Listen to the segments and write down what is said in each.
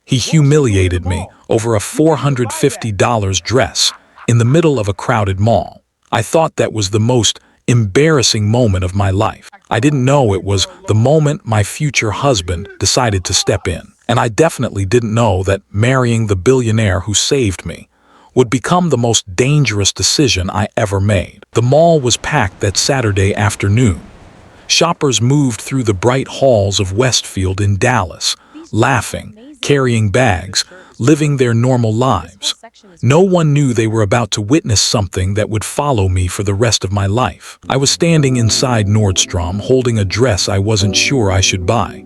He humiliated me over a $450 dress in the middle of a crowded mall. I thought that was the most embarrassing moment of my life. I didn't know it was the moment my future husband decided to step in. And I definitely didn't know that marrying the billionaire who saved me would become the most dangerous decision I ever made. The mall was packed that Saturday afternoon. Shoppers moved through the bright halls of Westfield in Dallas, laughing, carrying bags, living their normal lives. No one knew they were about to witness something that would follow me for the rest of my life. I was standing inside Nordstrom holding a dress I wasn't sure I should buy.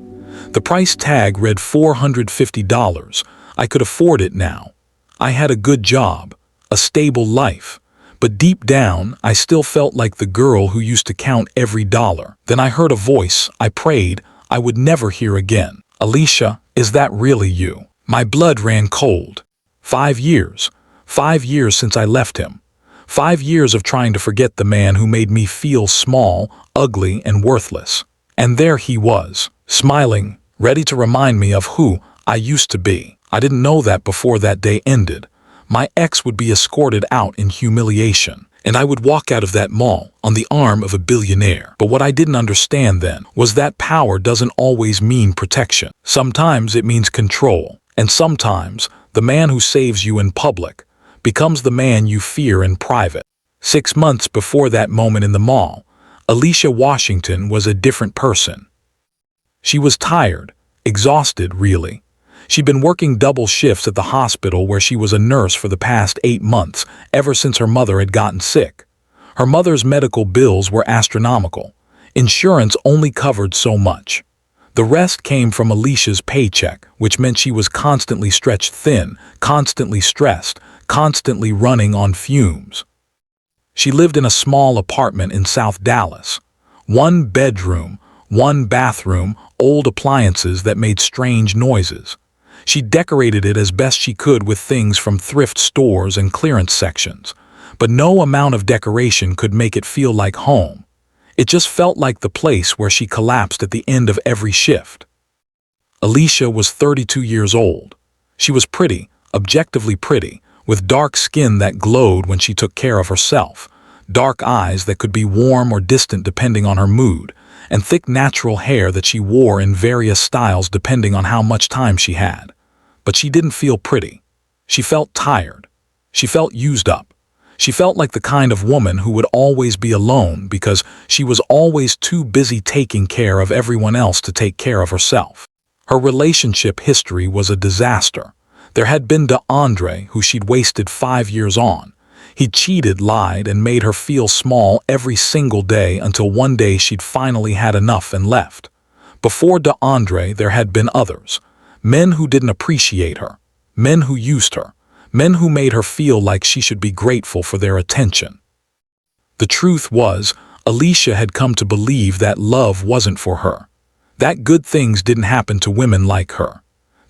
The price tag read $450. I could afford it now. I had a good job, a stable life. But deep down, I still felt like the girl who used to count every dollar. Then I heard a voice I prayed I would never hear again. "Alicia, is that really you?" My blood ran cold. 5 years. 5 years since I left him. 5 years of trying to forget the man who made me feel small, ugly, and worthless. And there he was, smiling, ready to remind me of who I used to be. I didn't know that before that day ended. My ex would be escorted out in humiliation, and I would walk out of that mall on the arm of a billionaire. But what I didn't understand then was that power doesn't always mean protection. Sometimes it means control, and sometimes the man who saves you in public becomes the man you fear in private. 6 months before that moment in the mall, Alicia Washington was a different person. She was tired, exhausted really. She'd been working double shifts at the hospital where she was a nurse for the past 8 months, ever since her mother had gotten sick. Her mother's medical bills were astronomical. Insurance only covered so much. The rest came from Alicia's paycheck, which meant she was constantly stretched thin, constantly stressed, constantly running on fumes. She lived in a small apartment in South Dallas. 1 bedroom, 1 bathroom, old appliances that made strange noises. She decorated it as best she could with things from thrift stores and clearance sections, but no amount of decoration could make it feel like home. It just felt like the place where she collapsed at the end of every shift. Alicia was 32 years old. She was pretty, objectively pretty, with dark skin that glowed when she took care of herself, dark eyes that could be warm or distant depending on her mood, and thick natural hair that she wore in various styles depending on how much time she had. But she didn't feel pretty. She felt tired. She felt used up. She felt like the kind of woman who would always be alone because she was always too busy taking care of everyone else to take care of herself. Her relationship history was a disaster. There had been Adrien, who she'd wasted 5 years on. He'd cheated, lied, and made her feel small every single day until one day she'd finally had enough and left. Before Adrien, there had been others. Men who didn't appreciate her. Men who used her. Men who made her feel like she should be grateful for their attention. The truth was, Alicia had come to believe that love wasn't for her. That good things didn't happen to women like her.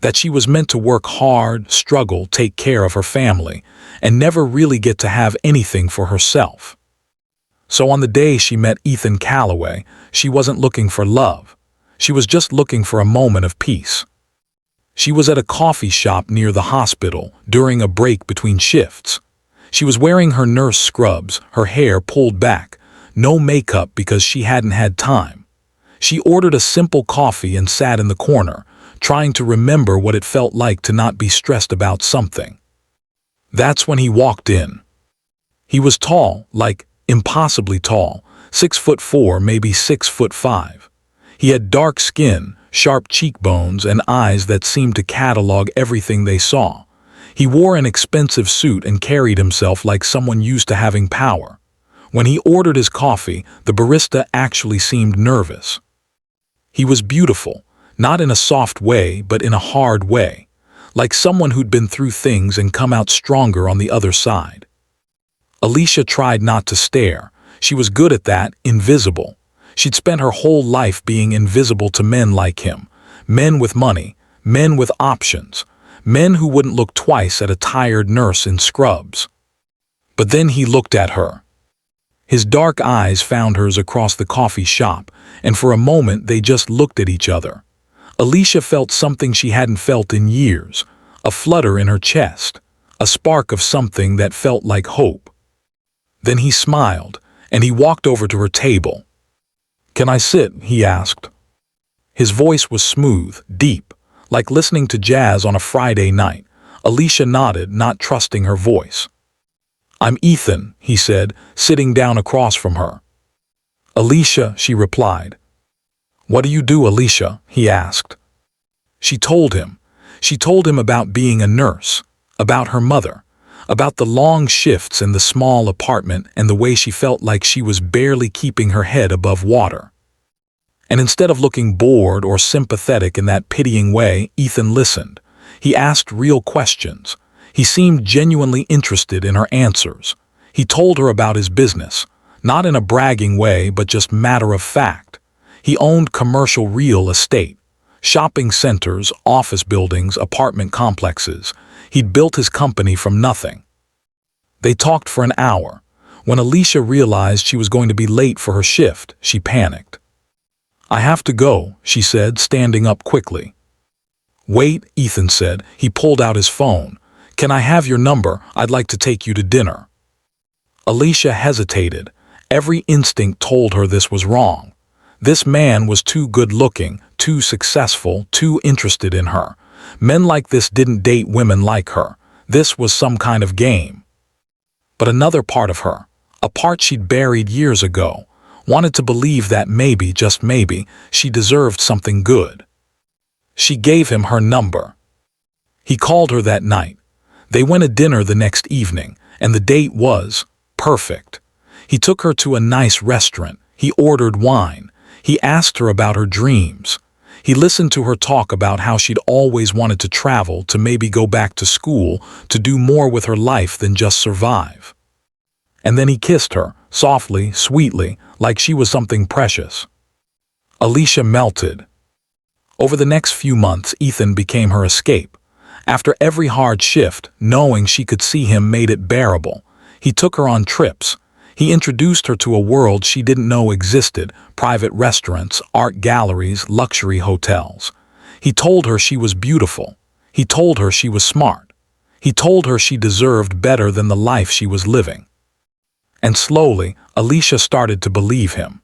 That she was meant to work hard, struggle, take care of her family, and never really get to have anything for herself. So on the day she met Ethan Calloway, she wasn't looking for love. She was just looking for a moment of peace. She was at a coffee shop near the hospital during a break between shifts. She was wearing her nurse scrubs, her hair pulled back, no makeup because she hadn't had time. She ordered a simple coffee and sat in the corner, trying to remember what it felt like to not be stressed about something. That's when he walked in. He was tall, like impossibly tall, 6'4", maybe 6'5". He had dark skin, sharp cheekbones, and eyes that seemed to catalog everything they saw. He wore an expensive suit and carried himself like someone used to having power. When he ordered his coffee, the barista actually seemed nervous. He was beautiful, not in a soft way, but in a hard way, like someone who'd been through things and come out stronger on the other side. Alicia tried not to stare. She was good at that, invisible. She'd spent her whole life being invisible to men like him, men with money, men with options, men who wouldn't look twice at a tired nurse in scrubs. But then he looked at her. His dark eyes found hers across the coffee shop, and for a moment they just looked at each other. Alicia felt something she hadn't felt in years, a flutter in her chest, a spark of something that felt like hope. Then he smiled, and he walked over to her table. "Can I sit?" he asked. His voice was smooth, deep, like listening to jazz on a Friday night. Alicia nodded, not trusting her voice. "I'm Ethan," he said, sitting down across from her. "Alicia," she replied. "What do you do, Alicia?" he asked. She told him. She told him about being a nurse, about her mother, about the long shifts in the small apartment and the way she felt like she was barely keeping her head above water. And instead of looking bored or sympathetic in that pitying way, Ethan listened. He asked real questions. He seemed genuinely interested in her answers. He told her about his business, not in a bragging way, but just matter of fact. He owned commercial real estate, shopping centers, office buildings, apartment complexes. He'd built his company from nothing. They talked for an hour. When Alicia realized she was going to be late for her shift, she panicked. "I have to go," she said, standing up quickly. "Wait," Ethan said. He pulled out his phone. "Can I have your number? I'd like to take you to dinner." Alicia hesitated. Every instinct told her this was wrong. This man was too good-looking, too successful, too interested in her. Men like this didn't date women like her. This was some kind of game. But another part of her, a part she'd buried years ago, wanted to believe that maybe, just maybe, she deserved something good. She gave him her number. He called her that night. They went to dinner the next evening, and the date was perfect. He took her to a nice restaurant. He ordered wine. He asked her about her dreams. He listened to her talk about how she'd always wanted to travel, to maybe go back to school, to do more with her life than just survive. And then he kissed her, softly, sweetly, like she was something precious. Alicia melted. Over the next few months, Ethan became her escape. After every hard shift, knowing she could see him made it bearable. He took her on trips. He introduced her to a world she didn't know existed, private restaurants, art galleries, luxury hotels. He told her she was beautiful. He told her she was smart. He told her she deserved better than the life she was living. And slowly, Alicia started to believe him.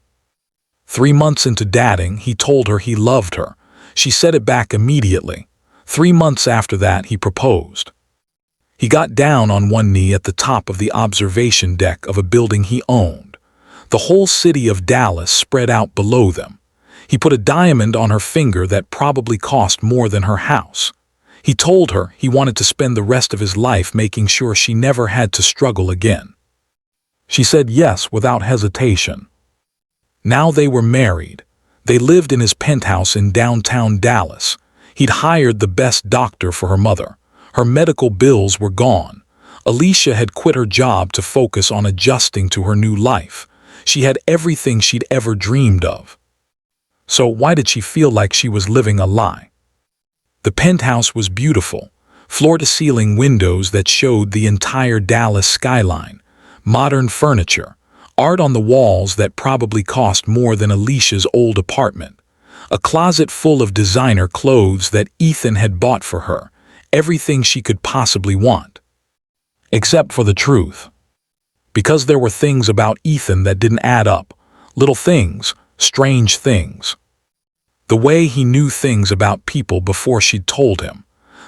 3 months into dating, he told her he loved her. She said it back immediately. 3 months after that, he proposed. He got down on one knee at the top of the observation deck of a building he owned. The whole city of Dallas spread out below them. He put a diamond on her finger that probably cost more than her house. He told her he wanted to spend the rest of his life making sure she never had to struggle again. She said yes without hesitation. Now they were married. They lived in his penthouse in downtown Dallas. He'd hired the best doctor for her mother. Her medical bills were gone. Alicia had quit her job to focus on adjusting to her new life. She had everything she'd ever dreamed of. So why did she feel like she was living a lie? The penthouse was beautiful, floor-to-ceiling windows that showed the entire Dallas skyline, modern furniture, art on the walls that probably cost more than Alicia's old apartment, a closet full of designer clothes that Ethan had bought for her, everything she could possibly want. Except for the truth. Because there were things about Ethan that didn't add up, little things, strange things. The way he knew things about people before she'd told him,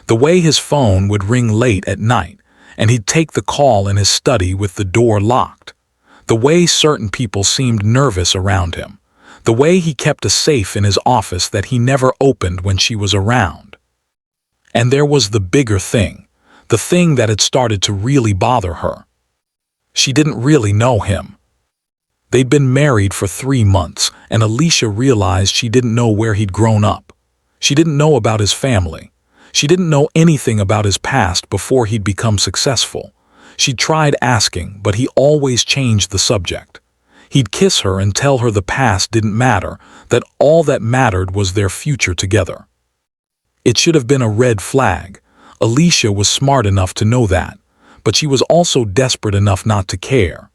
the way his phone would ring late at night, and he'd take the call in his study with the door locked, the way certain people seemed nervous around him, the way he kept a safe in his office that he never opened when she was around. And there was the bigger thing, the thing that had started to really bother her. She didn't really know him. They'd been married for 3 months, and Alicia realized she didn't know where he'd grown up. She didn't know about his family. She didn't know anything about his past before he'd become successful. She tried asking, but he always changed the subject. He'd kiss her and tell her the past didn't matter, that all that mattered was their future together. It should have been a red flag. Alicia was smart enough to know that, but she was also desperate enough not to care.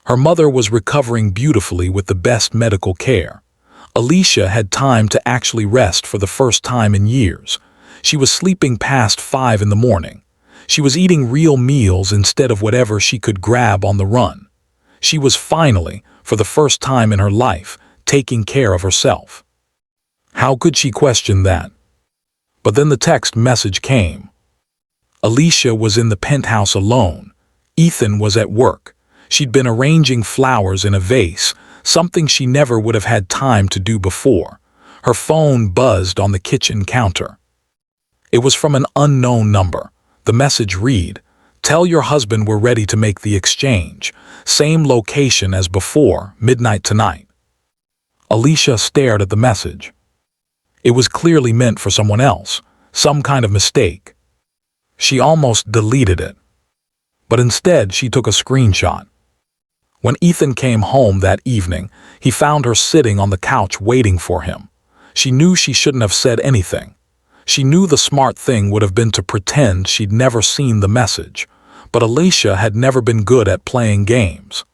Her mother was recovering beautifully with the best medical care. Alicia had time to actually rest for the first time in years. She was sleeping past 5 in the morning. She was eating real meals instead of whatever she could grab on the run. She was finally, for the first time in her life, taking care of herself. How could she question that? But then the text message came. Alicia was in the penthouse alone. Ethan was at work. She'd been arranging flowers in a vase, something she never would have had time to do before. Her phone buzzed on the kitchen counter. It was from an unknown number. The message read, "Tell your husband we're ready to make the exchange. Same location as before, midnight tonight." Alicia stared at the message. It was clearly meant for someone else, some kind of mistake. She almost deleted it. But instead, she took a screenshot. When Ethan came home that evening, he found her sitting on the couch waiting for him. She knew she shouldn't have said anything. She knew the smart thing would have been to pretend she'd never seen the message, but Alicia had never been good at playing games.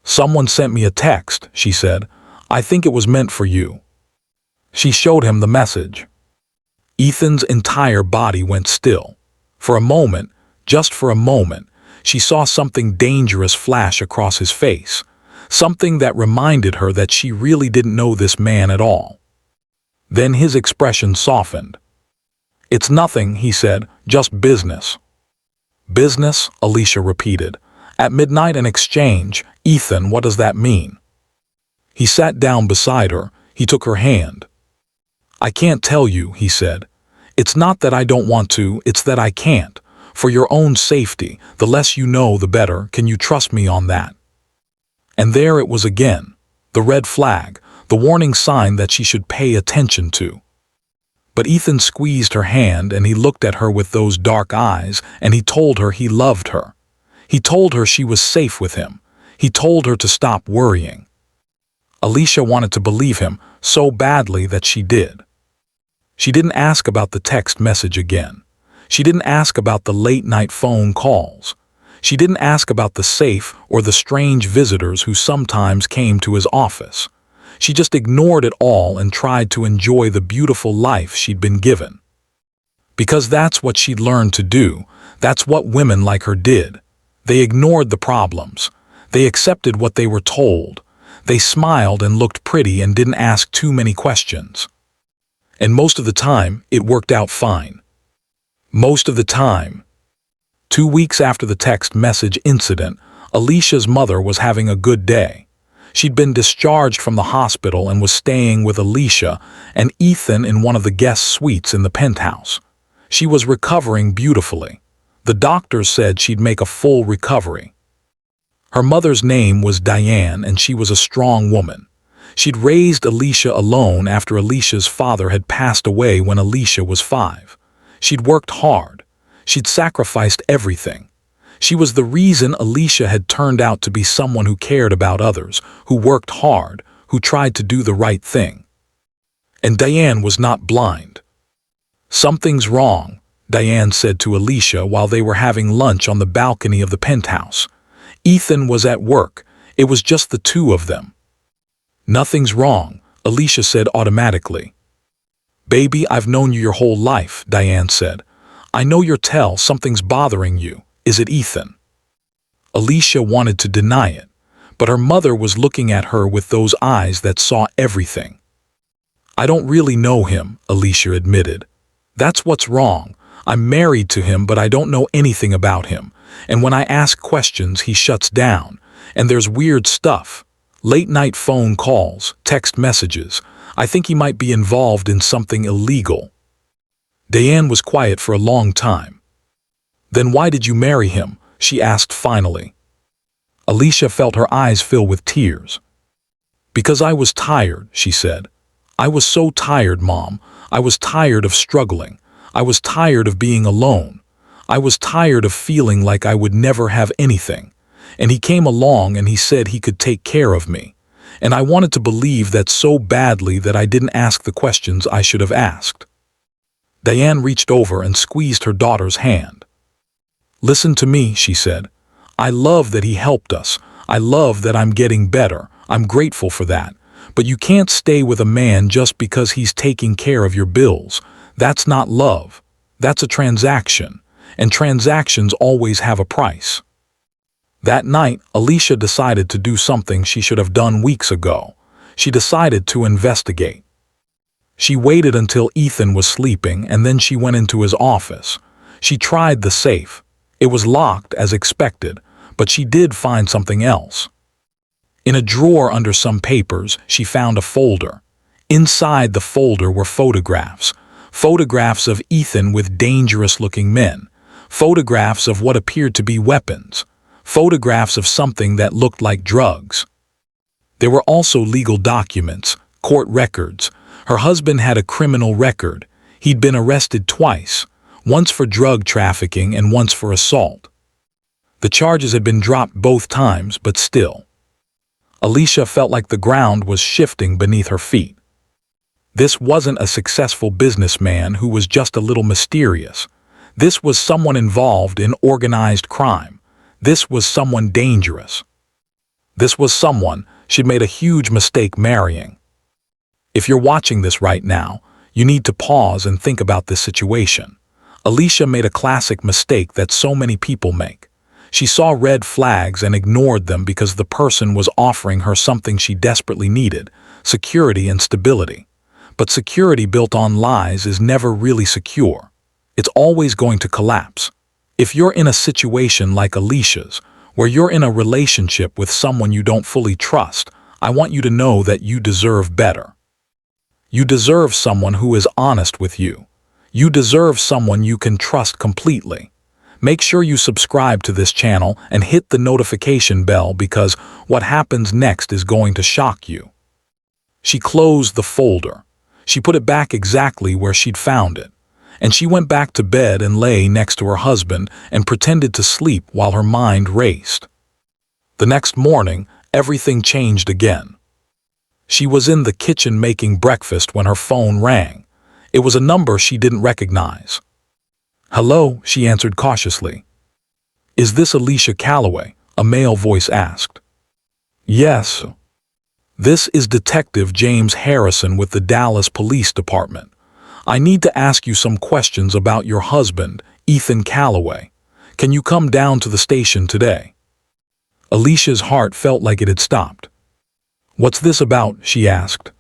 "Someone sent me a text," she said. "I think it was meant for you." She showed him the message. Ethan's entire body went still. For a moment, just for a moment, she saw something dangerous flash across his face, something that reminded her that she really didn't know this man at all. Then his expression softened. "It's nothing," he said, "just business." "Business?" Alicia repeated. "At midnight an exchange? Ethan, what does that mean?" He sat down beside her. He took her hand. "I can't tell you," he said. "It's not that I don't want to, it's that I can't. For your own safety, the less you know, the better. Can you trust me on that?" And there it was again, the red flag, the warning sign that she should pay attention to. But Ethan squeezed her hand and he looked at her with those dark eyes and he told her he loved her. He told her she was safe with him. He told her to stop worrying. Alicia wanted to believe him so badly that she did. She didn't ask about the text message again. She didn't ask about the late-night phone calls. She didn't ask about the safe or the strange visitors who sometimes came to his office. She just ignored it all and tried to enjoy the beautiful life she'd been given. Because that's what she'd learned to do. That's what women like her did. They ignored the problems. They accepted what they were told. They smiled and looked pretty and didn't ask too many questions. And most of the time, it worked out fine. Most of the time. 2 weeks after the text message incident, Alicia's mother was having a good day. She'd been discharged from the hospital and was staying with Alicia and Ethan in one of the guest suites in the penthouse. She was recovering beautifully. The doctors said she'd make a full recovery. Her mother's name was Diane and she was a strong woman. She'd raised Alicia alone after Alicia's father had passed away when Alicia was 5. She'd worked hard. She'd sacrificed everything. She was the reason Alicia had turned out to be someone who cared about others, who worked hard, who tried to do the right thing. And Diane was not blind. "Something's wrong," Diane said to Alicia while they were having lunch on the balcony of the penthouse. Ethan was at work. It was just the two of them. "Nothing's wrong," Alicia said automatically. "Baby, I've known you your whole life," Diane said. "I know you're something's bothering you. Is it Ethan?" Alicia wanted to deny it, but her mother was looking at her with those eyes that saw everything. "I don't really know him," Alicia admitted. "That's what's wrong. I'm married to him, but I don't know anything about him. And when I ask questions, he shuts down. And there's weird stuff. Late-night phone calls, text messages. I think he might be involved in something illegal." Diane was quiet for a long time. "Then why did you marry him?" she asked finally. Alicia felt her eyes fill with tears. "Because I was tired," she said. "I was so tired, Mom. I was tired of struggling. I was tired of being alone. I was tired of feeling like I would never have anything. And he came along and he said he could take care of me. And I wanted to believe that so badly that I didn't ask the questions I should have asked." Diane reached over and squeezed her daughter's hand. "Listen to me," she said. "I love that he helped us. I love that I'm getting better. I'm grateful for that. But you can't stay with a man just because he's taking care of your bills. That's not love. That's a transaction. And transactions always have a price. That night, Alicia decided to do something she should have done weeks ago. She decided to investigate. She waited until Ethan was sleeping and then she went into his office. She tried the safe. It was locked as expected, but she did find something else. In a drawer under some papers, she found a folder. Inside the folder were photographs. Photographs of Ethan with dangerous-looking men. Photographs of what appeared to be weapons. Photographs of something that looked like drugs. There were also legal documents, court records. Her husband had a criminal record. He'd been arrested twice, once for drug trafficking and once for assault. The charges had been dropped both times, but still. Alicia felt like the ground was shifting beneath her feet. This wasn't a successful businessman who was just a little mysterious. This was someone involved in organized crime. This was someone dangerous. This was someone she'd made a huge mistake marrying. If you're watching this right now, you need to pause and think about this situation. Alicia made a classic mistake that so many people make. She saw red flags and ignored them because the person was offering her something she desperately needed, security and stability. But security built on lies is never really secure. It's always going to collapse. If you're in a situation like Alicia's, where you're in a relationship with someone you don't fully trust, I want you to know that you deserve better. You deserve someone who is honest with you. You deserve someone you can trust completely. Make sure you subscribe to this channel and hit the notification bell because what happens next is going to shock you. She closed the folder. She put it back exactly where she'd found it. And she went back to bed and lay next to her husband and pretended to sleep while her mind raced. The next morning, everything changed again. She was in the kitchen making breakfast when her phone rang. It was a number she didn't recognize. "Hello," she answered cautiously. "Is this Alicia Calloway?" a male voice asked. "Yes. This is Detective James Harrison with the Dallas Police Department. I need to ask you some questions about your husband, Ethan Calloway. Can you come down to the station today?" Alicia's heart felt like it had stopped. "What's this about?" she asked.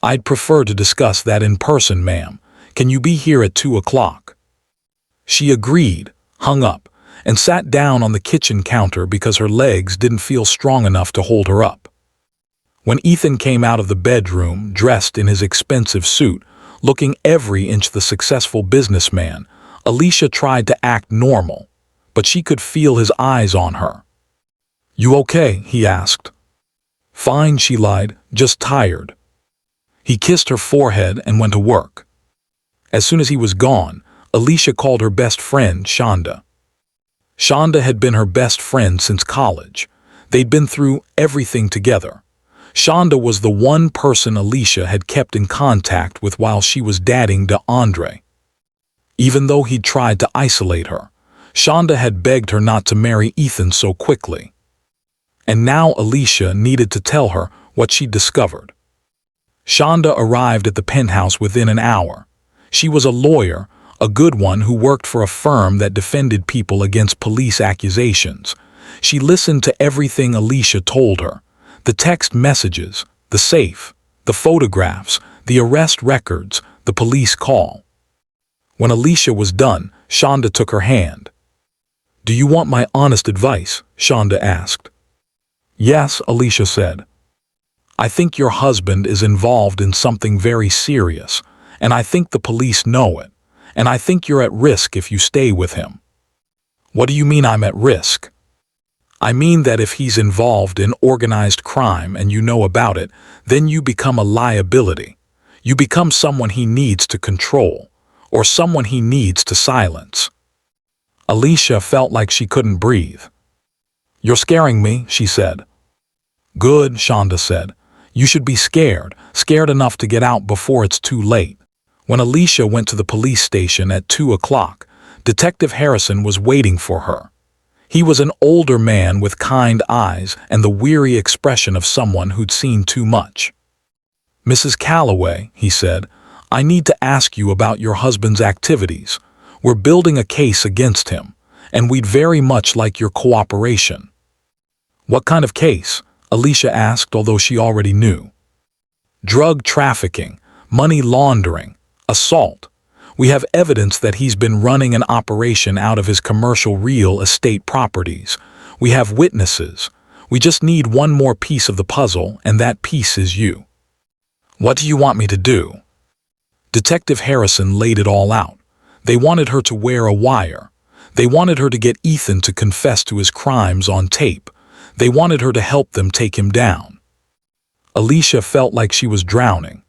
"I'd prefer to discuss that in person, ma'am. Can you be here at 2 o'clock? She agreed, hung up, and sat down on the kitchen counter because her legs didn't feel strong enough to hold her up. When Ethan came out of the bedroom, dressed in his expensive suit, looking every inch the successful businessman, Alicia tried to act normal, but she could feel his eyes on her. "You okay?" he asked. "Fine," she lied, "just tired." He kissed her forehead and went to work. As soon as he was gone, Alicia called her best friend, Shonda. Shonda had been her best friend since college. They'd been through everything together. Shonda was the one person Alicia had kept in contact with while she was dating Adrien. Even though he'd tried to isolate her, Shonda had begged her not to marry Ethan so quickly. And now Alicia needed to tell her what she'd discovered. Shonda arrived at the penthouse within an hour. She was a lawyer, a good one who worked for a firm that defended people against police accusations. She listened to everything Alicia told her. The text messages, the safe, the photographs, the arrest records, the police call. When Alicia was done, Shonda took her hand. "Do you want my honest advice?" Shonda asked. "Yes," Alicia said. "I think your husband is involved in something very serious, and I think the police know it, and I think you're at risk if you stay with him." "What do you mean I'm at risk?" "I mean that if he's involved in organized crime and you know about it, then you become a liability. You become someone he needs to control, or someone he needs to silence." Alicia felt like she couldn't breathe. "You're scaring me," she said. "Good," Shonda said. "You should be scared enough to get out before it's too late." When Alicia went to the police station at 2 o'clock, Detective Harrison was waiting for her. He was an older man with kind eyes and the weary expression of someone who'd seen too much. "Mrs. Calloway," he said, "I need to ask you about your husband's activities. We're building a case against him, and we'd very much like your cooperation." "What kind of case?" Alicia asked, although she already knew. "Drug trafficking, money laundering, assault. We have evidence that he's been running an operation out of his commercial real estate properties. We have witnesses. We just need one more piece of the puzzle, and that piece is you." "What do you want me to do?" Detective Harrison laid it all out. They wanted her to wear a wire. They wanted her to get Ethan to confess to his crimes on tape. They wanted her to help them take him down. Alicia felt like she was drowning.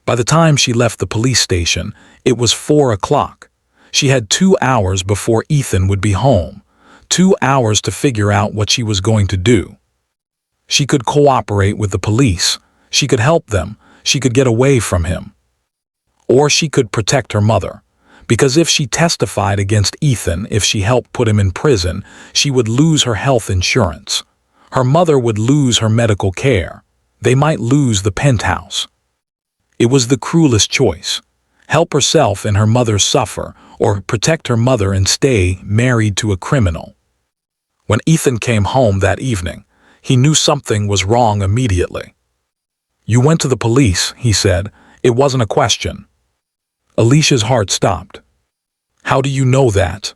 By the time she left the police station, it was 4 o'clock. She had 2 hours before Ethan would be home. 2 hours to figure out what she was going to do. She could cooperate with the police. She could help them. She could get away from him. Or she could protect her mother. Because if she testified against Ethan, if she helped put him in prison, she would lose her health insurance. Her mother would lose her medical care. They might lose the penthouse. It was the cruelest choice. Help herself and her mother suffer, or protect her mother and stay married to a criminal. When Ethan came home that evening, he knew something was wrong immediately. "You went to the police," he said. "It wasn't a question." Alicia's heart stopped. "How do you know that?"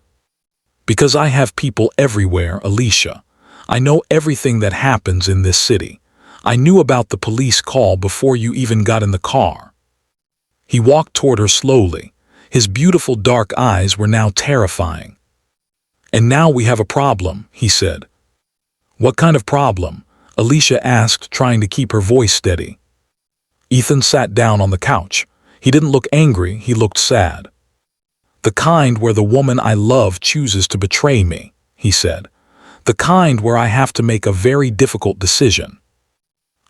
"Because I have people everywhere, Alicia. I know everything that happens in this city. I knew about the police call before you even got in the car." He walked toward her slowly. His beautiful dark eyes were now terrifying. "And now we have a problem," he said. "What kind of problem?" Alicia asked, trying to keep her voice steady. Ethan sat down on the couch. He didn't look angry, he looked sad. "The kind where the woman I love chooses to betray me," he said. "The kind where I have to make a very difficult decision."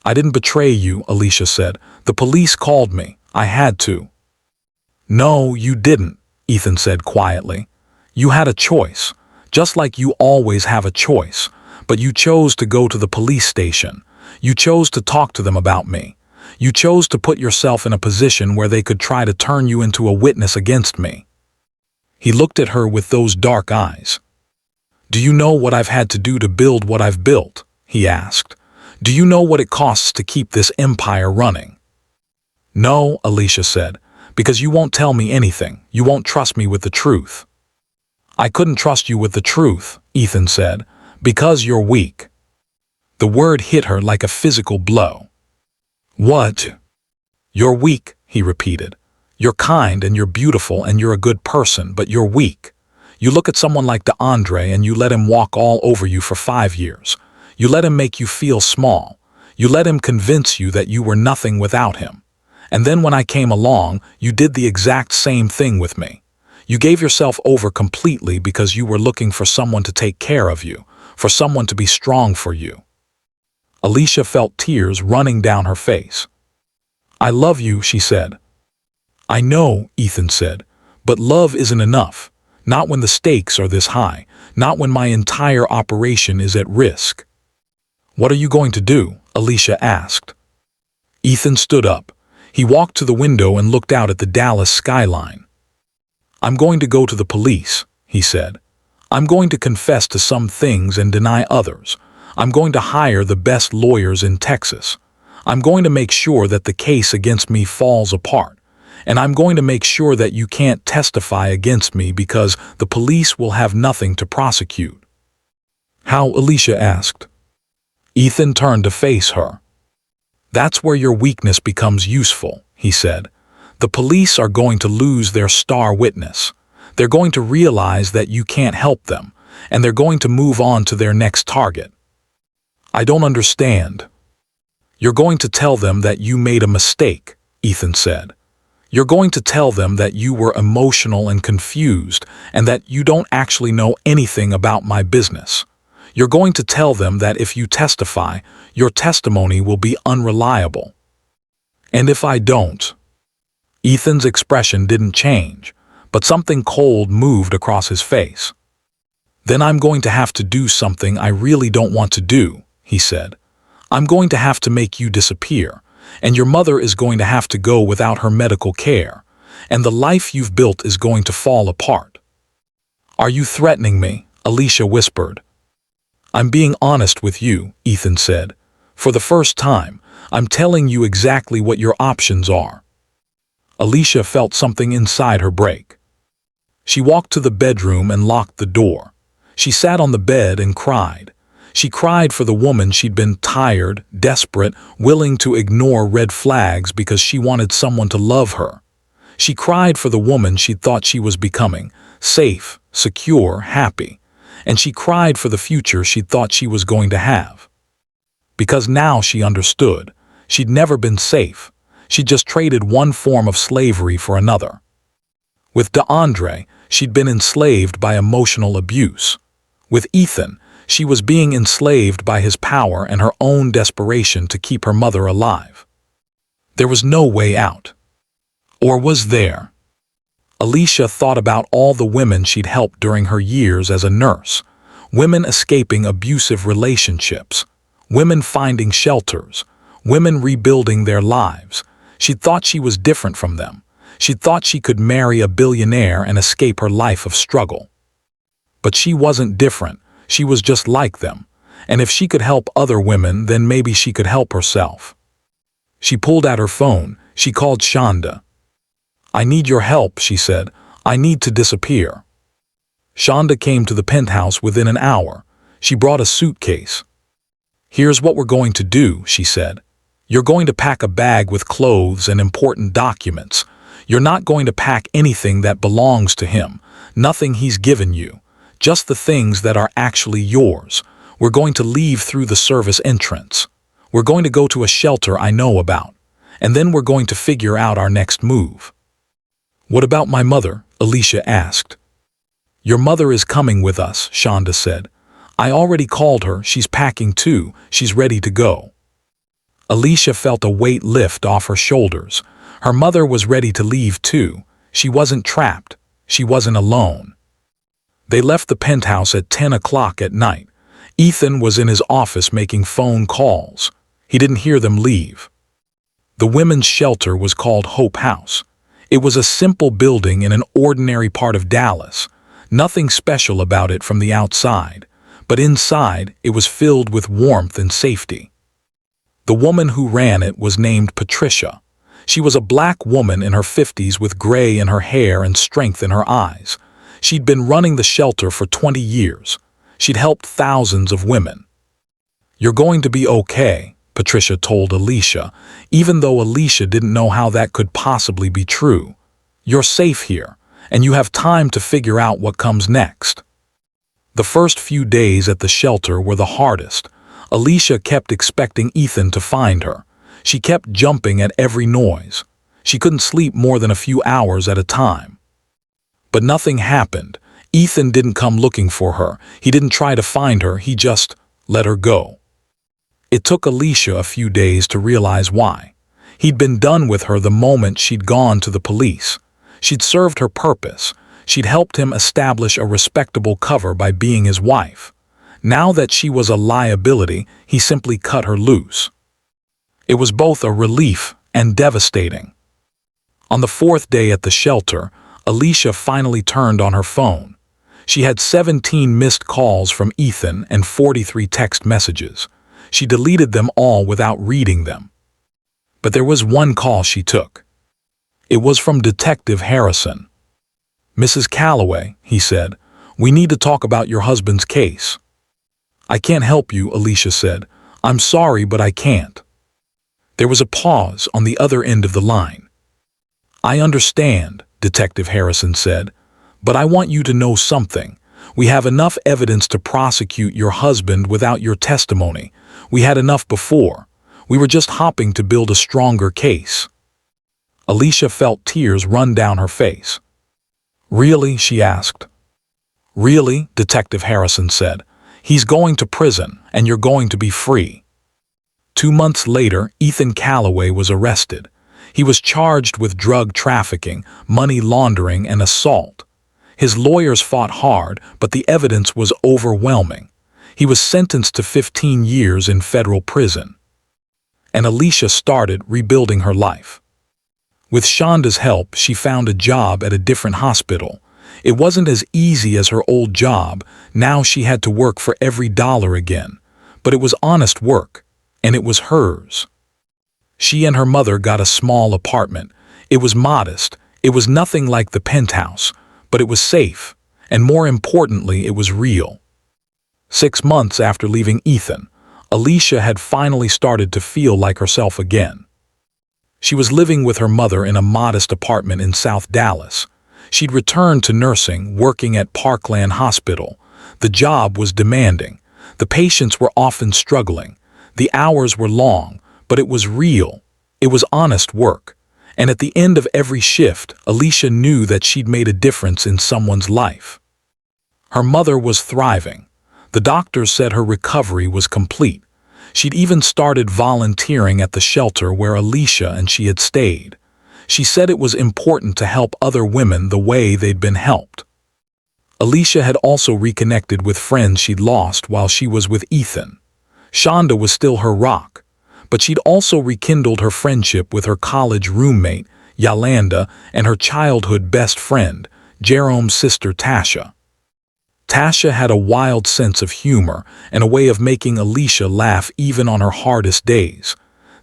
"I didn't betray you," Alicia said. "The police called me. I had to." "No, you didn't," Ethan said quietly. "You had a choice, just like you always have a choice, but you chose to go to the police station. You chose to talk to them about me. You chose to put yourself in a position where they could try to turn you into a witness against me." He looked at her with those dark eyes. "Do you know what I've had to do to build what I've built?" he asked. "Do you know what it costs to keep this empire running?" "No," Alicia said, "because you won't tell me anything. You won't trust me with the truth." "I couldn't trust you with the truth," Ethan said, "because you're weak." The word hit her like a physical blow. "What?" "You're weak," he repeated. "You're kind and you're beautiful and you're a good person, but you're weak. You look at someone like Adrien and you let him walk all over you for 5 years. You let him make you feel small. You let him convince you that you were nothing without him. And then when I came along, you did the exact same thing with me. You gave yourself over completely because you were looking for someone to take care of you, for someone to be strong for you." Alicia felt tears running down her face. "I love you," she said. "I know," Ethan said, "but love isn't enough. Not when the stakes are this high, not when my entire operation is at risk." "What are you going to do?" Alicia asked. Ethan stood up. He walked to the window and looked out at the Dallas skyline. "I'm going to go to the police," he said. "I'm going to confess to some things and deny others. I'm going to hire the best lawyers in Texas. I'm going to make sure that the case against me falls apart. And I'm going to make sure that you can't testify against me because the police will have nothing to prosecute." "How?" Alicia asked. Ethan turned to face her. "That's where your weakness becomes useful," he said. "The police are going to lose their star witness. They're going to realize that you can't help them, and they're going to move on to their next target." "I don't understand." "You're going to tell them that you made a mistake," Ethan said. "You're going to tell them that you were emotional and confused and that you don't actually know anything about my business. You're going to tell them that if you testify, your testimony will be unreliable." "And if I don't?" Ethan's expression didn't change, but something cold moved across his face. "Then I'm going to have to do something I really don't want to do," he said. "I'm going to have to make you disappear, and your mother is going to have to go without her medical care, and the life you've built is going to fall apart." "Are you threatening me?" Alicia whispered. "I'm being honest with you," Ethan said. "For the first time, I'm telling you exactly what your options are." Alicia felt something inside her break. She walked to the bedroom and locked the door. She sat on the bed and cried. She cried for the woman she'd been, tired, desperate, willing to ignore red flags because she wanted someone to love her. She cried for the woman she thought she was becoming, safe, secure, happy. And she cried for the future she thought she was going to have. Because now she understood. She'd never been safe. She'd just traded one form of slavery for another. With Adrien, she'd been enslaved by emotional abuse. With Ethan, she was being enslaved by his power and her own desperation to keep her mother alive. There was no way out. Or was there? Alicia thought about all the women she'd helped during her years as a nurse. Women escaping abusive relationships. Women finding shelters. Women rebuilding their lives. She thought she was different from them. She thought she could marry a billionaire and escape her life of struggle. But she wasn't different. She was just like them. And if she could help other women, then maybe she could help herself. She pulled out her phone. She called Shonda. "I need your help," she said. "I need to disappear." Shonda came to the penthouse within an hour. She brought a suitcase. "Here's what we're going to do," she said. "You're going to pack a bag with clothes and important documents. You're not going to pack anything that belongs to him, nothing he's given you, just the things that are actually yours. We're going to leave through the service entrance. We're going to go to a shelter I know about, and then we're going to figure out our next move." "What about my mother?" Alicia asked. "Your mother is coming with us," Shonda said. "I already called her. She's packing too. She's ready to go." Alicia felt a weight lift off her shoulders. Her mother was ready to leave too. She wasn't trapped. She wasn't alone. They left the penthouse at 10 o'clock at night. Ethan was in his office making phone calls. He didn't hear them leave. The women's shelter was called Hope House. It was a simple building in an ordinary part of Dallas. Nothing special about it from the outside, but inside it was filled with warmth and safety. The woman who ran it was named Patricia. She was a black woman in her 50s with gray in her hair and strength in her eyes. She'd been running the shelter for 20 years. She'd helped thousands of women. "You're going to be okay," Patricia told Alicia, even though Alicia didn't know how that could possibly be true. "You're safe here, and you have time to figure out what comes next." The first few days at the shelter were the hardest. Alicia kept expecting Ethan to find her. She kept jumping at every noise. She couldn't sleep more than a few hours at a time. But nothing happened. Ethan didn't come looking for her. He didn't try to find her. He just let her go. It took Alicia a few days to realize why. He'd been done with her the moment she'd gone to the police. She'd served her purpose. She'd helped him establish a respectable cover by being his wife. Now that she was a liability, he simply cut her loose. It was both a relief and devastating. On the fourth day at the shelter, Alicia finally turned on her phone. She had 17 missed calls from Ethan and 43 text messages. She deleted them all without reading them. But there was one call she took. It was from Detective Harrison. "Mrs. Calloway," he said, "we need to talk about your husband's case." "I can't help you," Alicia said. "I'm sorry, but I can't." There was a pause on the other end of the line. "I understand," Detective Harrison said, "but I want you to know something. We have enough evidence to prosecute your husband without your testimony. We had enough before. We were just hoping to build a stronger case." Alicia felt tears run down her face. "Really?" she asked. "Really?" Detective Harrison said. "He's going to prison, and you're going to be free." 2 months later, Ethan Calloway was arrested. He was charged with drug trafficking, money laundering, and assault. His lawyers fought hard, but the evidence was overwhelming. He was sentenced to 15 years in federal prison. and Alicia started rebuilding her life. With Shonda's help, she found a job at a different hospital. It wasn't as easy as her old job. Now she had to work for every dollar again. But it was honest work, and it was hers. She and her mother got a small apartment. It was modest. It was nothing like the penthouse, but it was safe, and more importantly, it was real. 6 months after leaving Ethan, Alicia had finally started to feel like herself again. She was living with her mother in a modest apartment in South Dallas. She'd returned to nursing, working at Parkland Hospital. The job was demanding. The patients were often struggling. The hours were long, but it was real. It was honest work. And at the end of every shift, Alicia knew that she'd made a difference in someone's life. Her mother was thriving. The doctors said her recovery was complete. She'd even started volunteering at the shelter where Alicia and she had stayed. She said it was important to help other women the way they'd been helped. Alicia had also reconnected with friends she'd lost while she was with Ethan. Shonda was still her rock, but she'd also rekindled her friendship with her college roommate, Yolanda, and her childhood best friend, Jerome's sister Tasha. Tasha had a wild sense of humor and a way of making Alicia laugh even on her hardest days.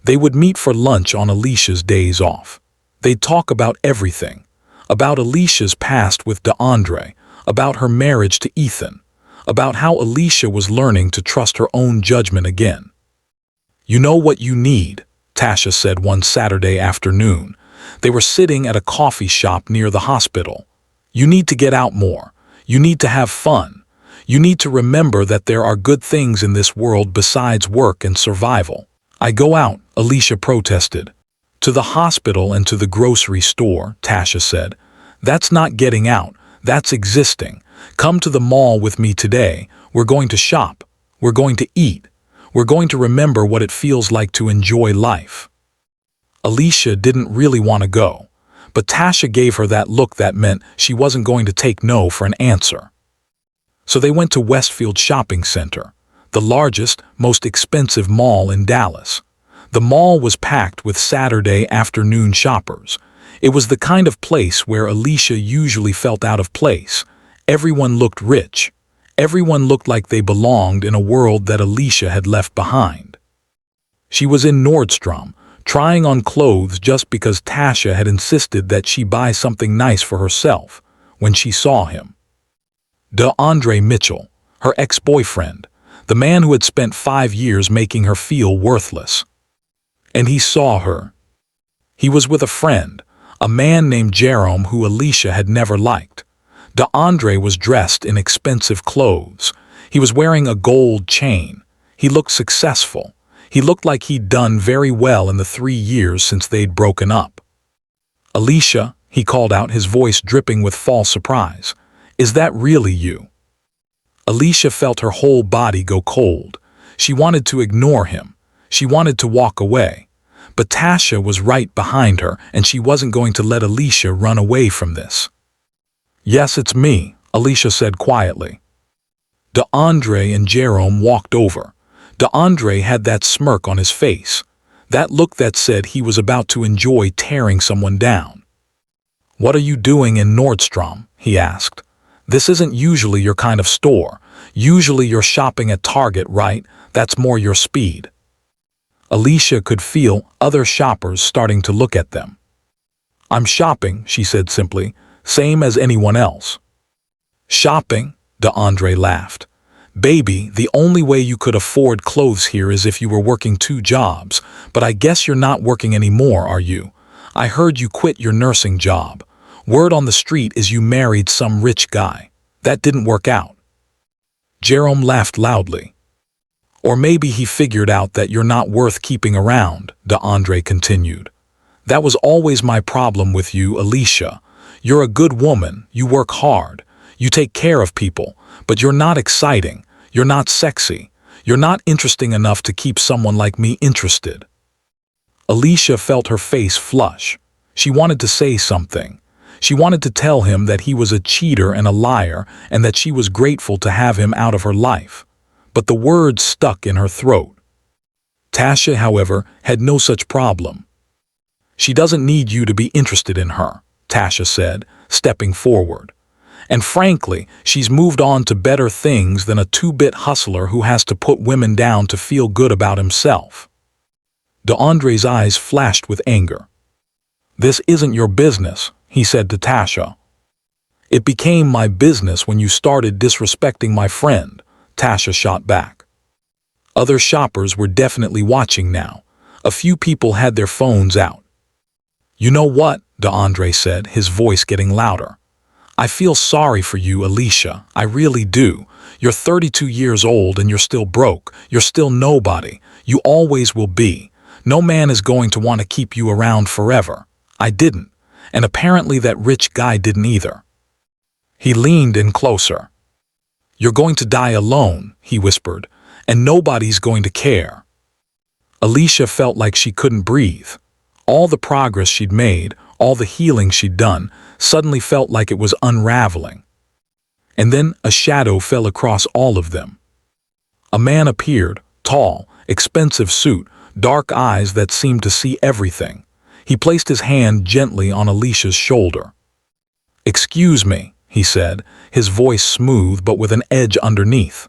They would meet for lunch on Alicia's days off. They'd talk about everything. About Alicia's past with Adrien, about her marriage to Ethan, about how Alicia was learning to trust her own judgment again. "You know what you need," Tasha said one Saturday afternoon. They were sitting at a coffee shop near the hospital. "You need to get out more. You need to have fun. You need to remember that there are good things in this world besides work and survival." "I go out," Alicia protested. "To the hospital and to the grocery store," Tasha said. "That's not getting out. That's existing. Come to the mall with me today. We're going to shop. We're going to eat. We're going to remember what it feels like to enjoy life." Alicia didn't really want to go, but Tasha gave her that look that meant she wasn't going to take no for an answer. So they went to Westfield Shopping Center, the largest, most expensive mall in Dallas. The mall was packed with Saturday afternoon shoppers. It was the kind of place where Alicia usually felt out of place. Everyone looked rich. Everyone looked like they belonged in a world that Alicia had left behind. She was in Nordstrom, trying on clothes just because Tasha had insisted that she buy something nice for herself, when she saw him. DeAndre Mitchell, her ex-boyfriend, the man who had spent 5 years making her feel worthless. And he saw her. He was with a friend, a man named Jerome who Alicia had never liked. DeAndre was dressed in expensive clothes. He was wearing a gold chain. He looked successful. He looked like he'd done very well in the 3 years since they'd broken up. "Alicia," he called out, his voice dripping with false surprise. "Is that really you?" Alicia felt her whole body go cold. She wanted to ignore him. She wanted to walk away. But Tasha was right behind her, and she wasn't going to let Alicia run away from this. "Yes, it's me," Alicia said quietly. DeAndre and Jerome walked over. DeAndre had that smirk on his face, that look that said he was about to enjoy tearing someone down. "What are you doing in Nordstrom?" he asked. "This isn't usually your kind of store. Usually you're shopping at Target, right? That's more your speed." Alicia could feel other shoppers starting to look at them. "I'm shopping," she said simply, "same as anyone else." "Shopping?" DeAndre laughed. "Baby, the only way you could afford clothes here is if you were working 2 jobs, but I guess you're not working anymore, are you? I heard you quit your nursing job. Word on the street is you married some rich guy. That didn't work out." Jerome laughed loudly. "Or maybe he figured out that you're not worth keeping around," DeAndre continued. "That was always my problem with you, Alicia. You're a good woman, you work hard, you take care of people, but you're not exciting, you're not sexy, you're not interesting enough to keep someone like me interested." Alicia felt her face flush. She wanted to say something. She wanted to tell him that he was a cheater and a liar and that she was grateful to have him out of her life. But the words stuck in her throat. Tasha, however, had no such problem. She doesn't need you to be interested in her, Tasha said, stepping forward. And frankly, she's moved on to better things than a two-bit hustler who has to put women down to feel good about himself. Andre's eyes flashed with anger. This isn't your business, he said to Tasha. It became my business when you started disrespecting my friend, Tasha shot back. Other shoppers were definitely watching now. A few people had their phones out. You know what? Andre said, his voice getting louder. I feel sorry for you, Alicia. I really do. You're 32 years old and you're still broke. You're still nobody. You always will be. No man is going to want to keep you around forever. I didn't. And apparently that rich guy didn't either. He leaned in closer. You're going to die alone, he whispered, and nobody's going to care. Alicia felt like she couldn't breathe. All the progress she'd made, all the healing she'd done, suddenly felt like it was unraveling. And then a shadow fell across all of them. A man appeared, tall, expensive suit, dark eyes that seemed to see everything. He placed his hand gently on Alicia's shoulder. Excuse me, he said, his voice smooth but with an edge underneath.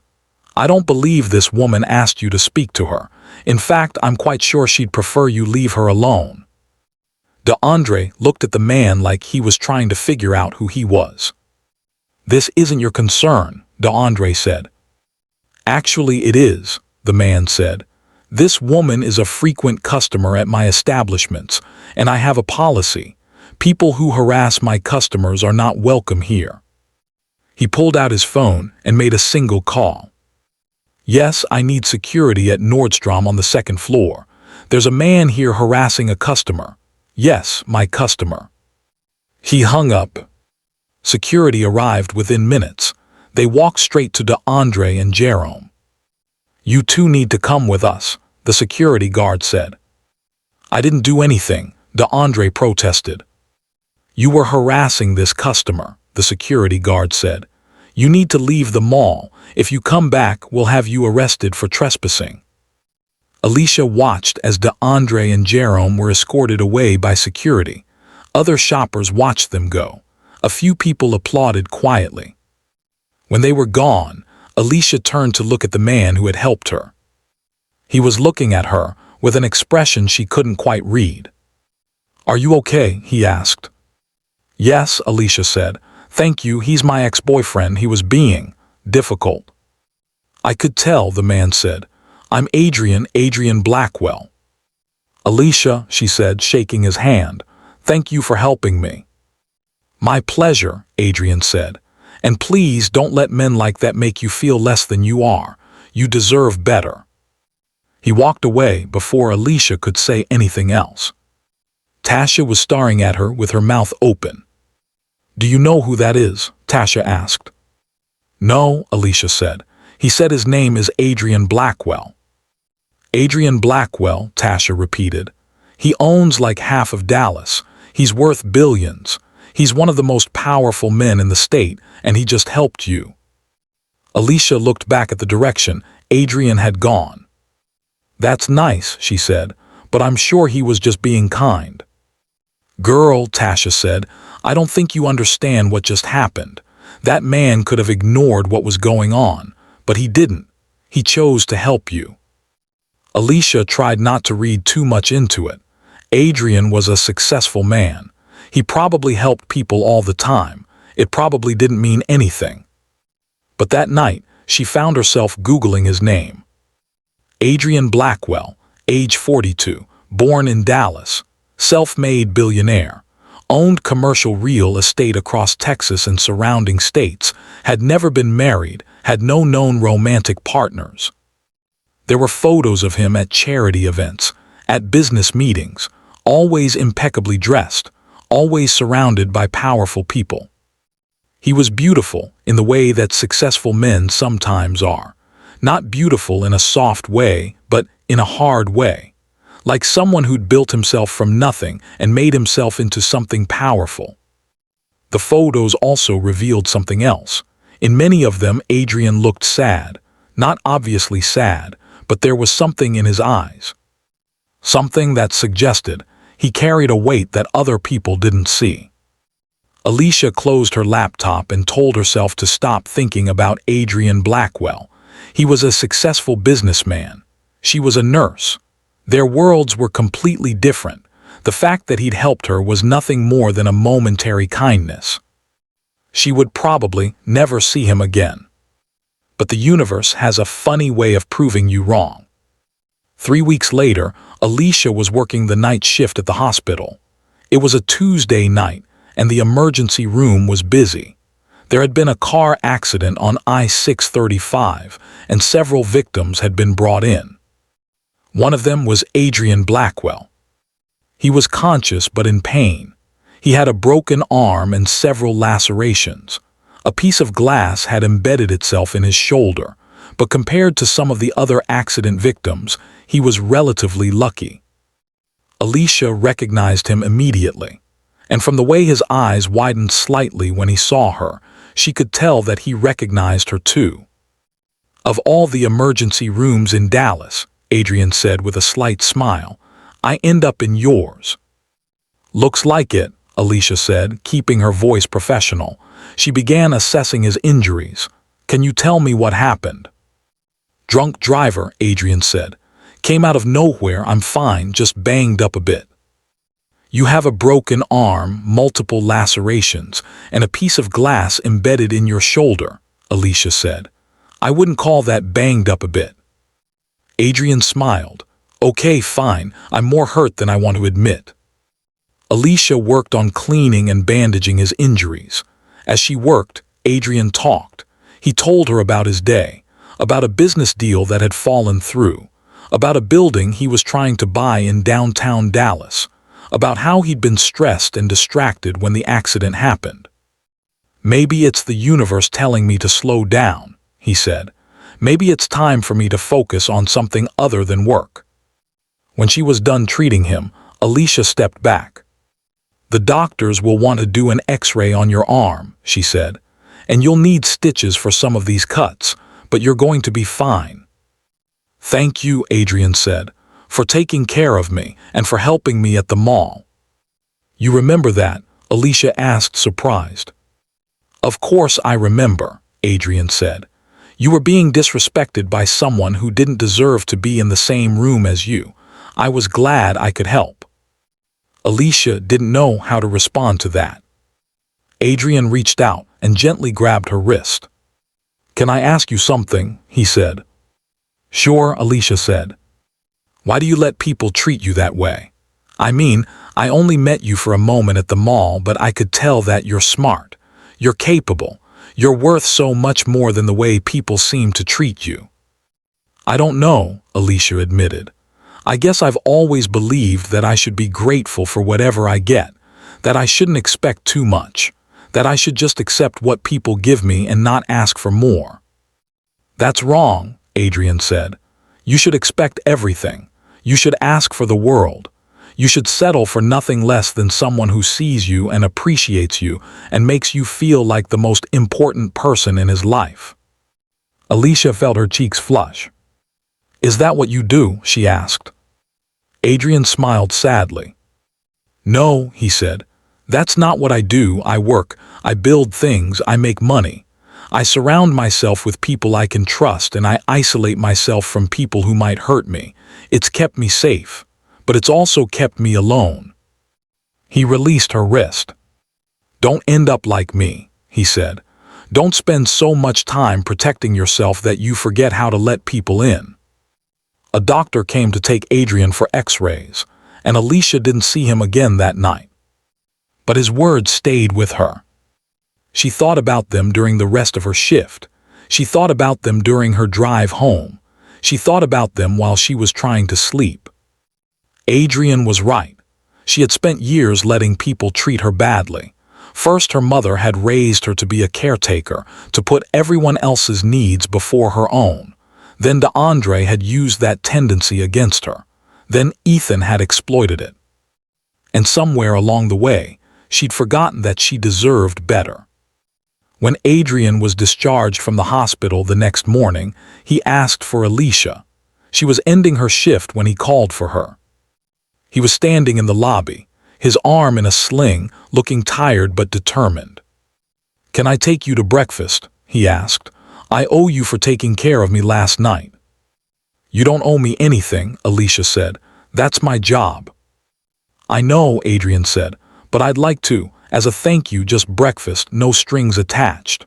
I don't believe this woman asked you to speak to her. In fact, I'm quite sure she'd prefer you leave her alone. Andre looked at the man like he was trying to figure out who he was. This isn't your concern, Andre said. Actually, it is, the man said. This woman is a frequent customer at my establishments, and I have a policy. People who harass my customers are not welcome here. He pulled out his phone and made a single call. Yes, I need security at Nordstrom on the second floor. There's a man here harassing a customer. Yes, my customer. He hung up. Security arrived within minutes. They walked straight to Andre and Jerome. You two need to come with us, the security guard said. I didn't do anything, Andre protested. You were harassing this customer, the security guard said. You need to leave the mall. If you come back, we'll have you arrested for trespassing. Alicia watched as Andre and Jerome were escorted away by security. Other shoppers watched them go. A few people applauded quietly. When they were gone, Alicia turned to look at the man who had helped her. He was looking at her with an expression she couldn't quite read. Are you okay? He asked. Yes, Alicia said. Thank you, he's my ex-boyfriend. He was being difficult. I could tell, the man said. I'm Adrien Blackwell. Alicia, she said, shaking his hand. Thank you for helping me. My pleasure, Adrien said. And please don't let men like that make you feel less than you are. You deserve better. He walked away before Alicia could say anything else. Tasha was staring at her with her mouth open. Do you know who that is? Tasha asked. No, Alicia said. He said his name is Adrien Blackwell. Adrien Blackwell, Tasha repeated. He owns like half of Dallas. He's worth billions. He's one of the most powerful men in the state, and he just helped you. Alicia looked back at the direction Adrien had gone. That's nice, she said, but I'm sure he was just being kind. Girl, Tasha said, I don't think you understand what just happened. That man could have ignored what was going on, but he didn't. He chose to help you. Alicia tried not to read too much into it. Adrien was a successful man. He probably helped people all the time. It probably didn't mean anything. But that night, she found herself Googling his name. Adrien Blackwell, age 42, born in Dallas, self-made billionaire, owned commercial real estate across Texas and surrounding states, had never been married, had no known romantic partners. There were photos of him at charity events, at business meetings, always impeccably dressed, always surrounded by powerful people. He was beautiful in the way that successful men sometimes are. Not beautiful in a soft way, but in a hard way. Like someone who'd built himself from nothing and made himself into something powerful. The photos also revealed something else. In many of them, Adrien looked sad. Not obviously sad, but there was something in his eyes. something that suggested he carried a weight that other people didn't see. Alicia closed her laptop and told herself to stop thinking about Adrien Blackwell. He was a successful businessman. She was a nurse. Their worlds were completely different. The fact that he'd helped her was nothing more than a momentary kindness. She would probably never see him again. But the universe has a funny way of proving you wrong. 3 weeks later, Alicia was working the night shift at the hospital. It was a Tuesday night, and the emergency room was busy. There had been a car accident on I-635, and several victims had been brought in. One of them was Adrien Blackwell. He was conscious but in pain. He had a broken arm and several lacerations. A piece of glass had embedded itself in his shoulder, but compared to some of the other accident victims, he was relatively lucky. Alicia recognized him immediately, and from the way his eyes widened slightly when he saw her, she could tell that he recognized her too. "Of all the emergency rooms in Dallas," Adrien said with a slight smile, "I end up in yours." "Looks like it," Alicia said, keeping her voice professional. She began assessing his injuries. "Can you tell me what happened?" "Drunk driver," Adrien said. "Came out of nowhere. I'm fine, just banged up a bit." "You have a broken arm, multiple lacerations, and a piece of glass embedded in your shoulder," Alicia said. "I wouldn't call that banged up a bit." Adrien smiled. "Okay, fine. I'm more hurt than I want to admit." Alicia worked on cleaning and bandaging his injuries. As she worked, Adrien talked. He told her about his day, about a business deal that had fallen through, about a building he was trying to buy in downtown Dallas, about how he'd been stressed and distracted when the accident happened. "Maybe it's the universe telling me to slow down," he said. "Maybe it's time for me to focus on something other than work." When she was done treating him, Alicia stepped back. "The doctors will want to do an X-ray on your arm," she said, "and you'll need stitches for some of these cuts, but you're going to be fine." "Thank you," Adrien said, "for taking care of me and for helping me at the mall." "You remember that?" Alicia asked, surprised. "Of course I remember," Adrien said. "You were being disrespected by someone who didn't deserve to be in the same room as you. I was glad I could help." Alicia didn't know how to respond to that. Adrien reached out and gently grabbed her wrist. "Can I ask you something?" he said. "Sure," Alicia said. "Why do you let people treat you that way? I mean, I only met you for a moment at the mall, but I could tell that you're smart. You're capable. You're worth so much more than the way people seem to treat you." "I don't know," Alicia admitted. "I guess I've always believed that I should be grateful for whatever I get, that I shouldn't expect too much, that I should just accept what people give me and not ask for more." "That's wrong," Adrien said. "You should expect everything. You should ask for the world. You should settle for nothing less than someone who sees you and appreciates you and makes you feel like the most important person in his life." Alicia felt her cheeks flush. "Is that what you do?" she asked. Adrien smiled sadly. "No," he said. "That's not what I do. I work, I build things, I make money. I surround myself with people I can trust, and I isolate myself from people who might hurt me. It's kept me safe, but it's also kept me alone." He released her wrist. "Don't end up like me," he said. "Don't spend so much time protecting yourself that you forget how to let people in." A doctor came to take Adrien for X-rays, and Alicia didn't see him again that night. But his words stayed with her. She thought about them during the rest of her shift. She thought about them during her drive home. She thought about them while she was trying to sleep. Adrien was right. She had spent years letting people treat her badly. First, her mother had raised her to be a caretaker, to put everyone else's needs before her own. Then Andre had used that tendency against her. Then Ethan had exploited it. And somewhere along the way, she'd forgotten that she deserved better. When Adrien was discharged from the hospital the next morning, he asked for Alicia. She was ending her shift when he called for her. He was standing in the lobby, his arm in a sling, looking tired but determined. "Can I take you to breakfast?" he asked. "I owe you for taking care of me last night." "You don't owe me anything," Alicia said. "That's my job." "I know," Adrien said, "but I'd like to, as a thank you, just breakfast, no strings attached."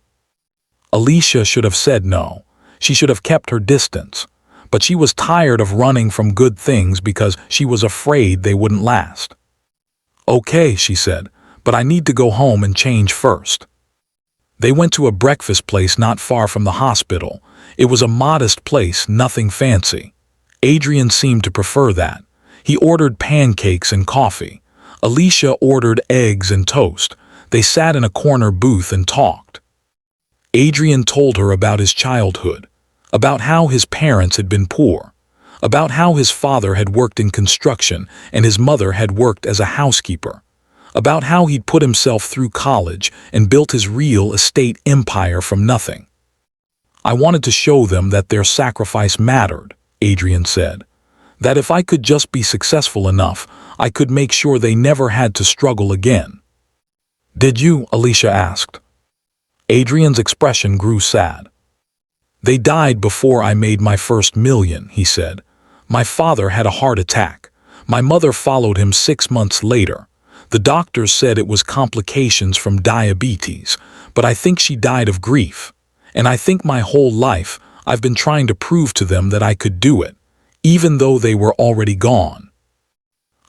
Alicia should have said no. She should have kept her distance. But she was tired of running from good things because she was afraid they wouldn't last. "Okay," she said, "but I need to go home and change first." They went to a breakfast place not far from the hospital. It was a modest place, nothing fancy. Adrien seemed to prefer that. He ordered pancakes and coffee. Alicia ordered eggs and toast. They sat in a corner booth and talked. Adrien told her about his childhood, about how his parents had been poor, about how his father had worked in construction and his mother had worked as a housekeeper, about how he'd put himself through college and built his real estate empire from nothing. "I wanted to show them that their sacrifice mattered," Adrien said. "That if I could just be successful enough, I could make sure they never had to struggle again." "Did you?" Alicia asked. Adrien's expression grew sad. "They died before I made my first million," he said. "My father had a heart attack. My mother followed him 6 months later. The doctors said it was complications from diabetes, but I think she died of grief. And I think my whole life I've been trying to prove to them that I could do it, even though they were already gone."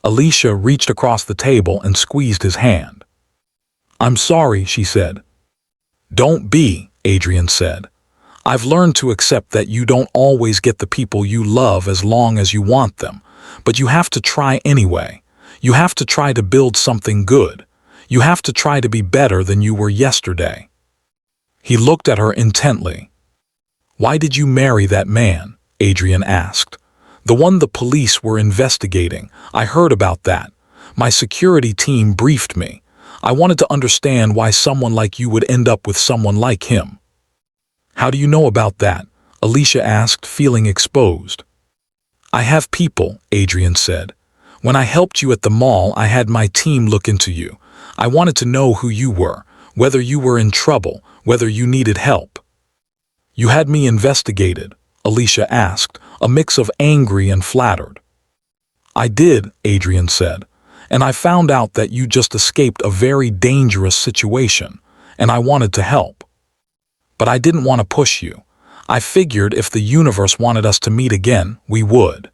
Alicia reached across the table and squeezed his hand. "I'm sorry," she said. "Don't be," Adrien said. "I've learned to accept that you don't always get the people you love as long as you want them, but you have to try anyway. You have to try to build something good. You have to try to be better than you were yesterday." He looked at her intently. "Why did you marry that man?" Adrien asked. "The one the police were investigating. I heard about that. My security team briefed me. I wanted to understand why someone like you would end up with someone like him." "How do you know about that?" Alicia asked, feeling exposed. "I have people," Adrien said. "When I helped you at the mall, I had my team look into you. I wanted to know who you were, whether you were in trouble, whether you needed help." "You had me investigated?" Alicia asked, a mix of angry and flattered. "I did," Adrien said, "and I found out that you just escaped a very dangerous situation, and I wanted to help. But I didn't want to push you. I figured if the universe wanted us to meet again, we would.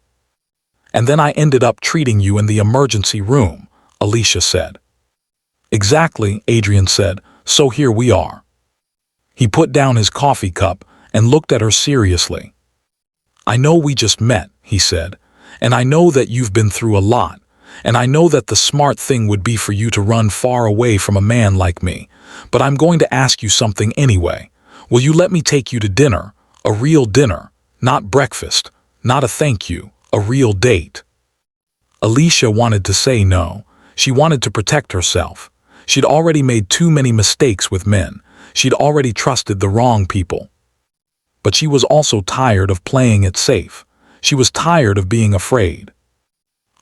And then I ended up treating you in the emergency room," Alicia said. "Exactly," Adrien said, "so here we are." He put down his coffee cup and looked at her seriously. "I know we just met," he said, "and I know that you've been through a lot, and I know that the smart thing would be for you to run far away from a man like me, but I'm going to ask you something anyway. Will you let me take you to dinner, a real dinner, not breakfast, not a thank you, a real date?" Alicia wanted to say no. She wanted to protect herself. She'd already made too many mistakes with men. She'd already trusted the wrong people. But she was also tired of playing it safe. She was tired of being afraid.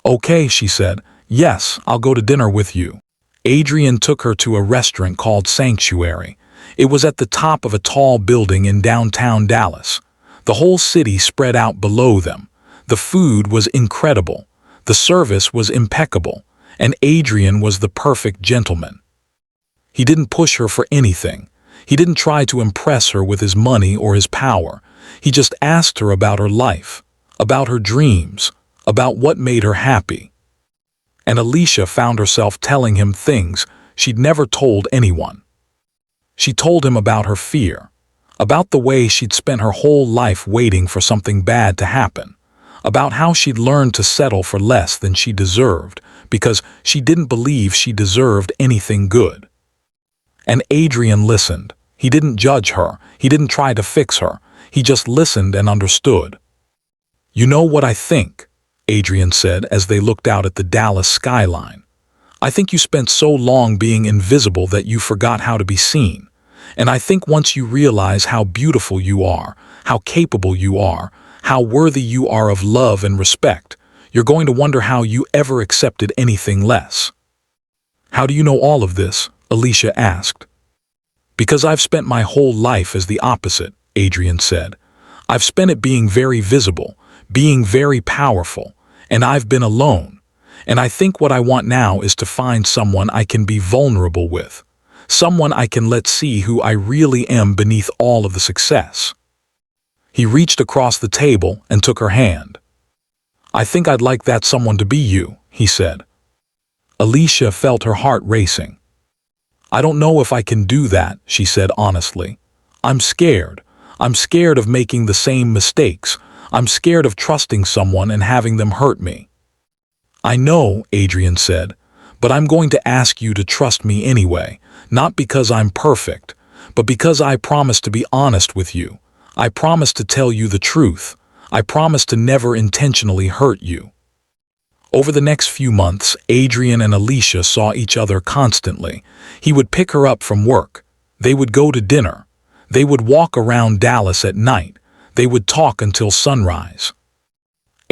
"Okay," she said. "Yes, I'll go to dinner with you." Adrien took her to a restaurant called Sanctuary. It was at the top of a tall building in downtown Dallas. The whole city spread out below them. The food was incredible. The service was impeccable. And Adrien was the perfect gentleman. He didn't push her for anything. He didn't try to impress her with his money or his power. He just asked her about her life, about her dreams, about what made her happy. And Alicia found herself telling him things she'd never told anyone. She told him about her fear, about the way she'd spent her whole life waiting for something bad to happen, about how she'd learned to settle for less than she deserved because she didn't believe she deserved anything good. And Adrien listened. He didn't judge her. He didn't try to fix her. He just listened and understood. "You know what I think?" Adrien said as they looked out at the Dallas skyline. "I think you spent so long being invisible that you forgot how to be seen. And I think once you realize how beautiful you are, how capable you are, how worthy you are of love and respect, You're going to wonder how you ever accepted anything less. How do you know all of this? Alicia asked. Because I've spent my whole life as the opposite, Adrien said. I've spent it being very visible, being very powerful, and I've been alone. And I think what I want now is to find someone I can be vulnerable with, someone I can let see who I really am beneath all of the success. He reached across the table and took her hand. I think I'd like that someone to be you, he said. Alicia felt her heart racing. I don't know if I can do that, she said honestly. I'm scared. I'm scared of making the same mistakes. I'm scared of trusting someone and having them hurt me. I know, Adrien said, but I'm going to ask you to trust me anyway, not because I'm perfect, but because I promise to be honest with you. I promise to tell you the truth. I promise to never intentionally hurt you. Over the next few months, Adrien and Alicia saw each other constantly. He would pick her up from work. They would go to dinner. They would walk around Dallas at night. They would talk until sunrise.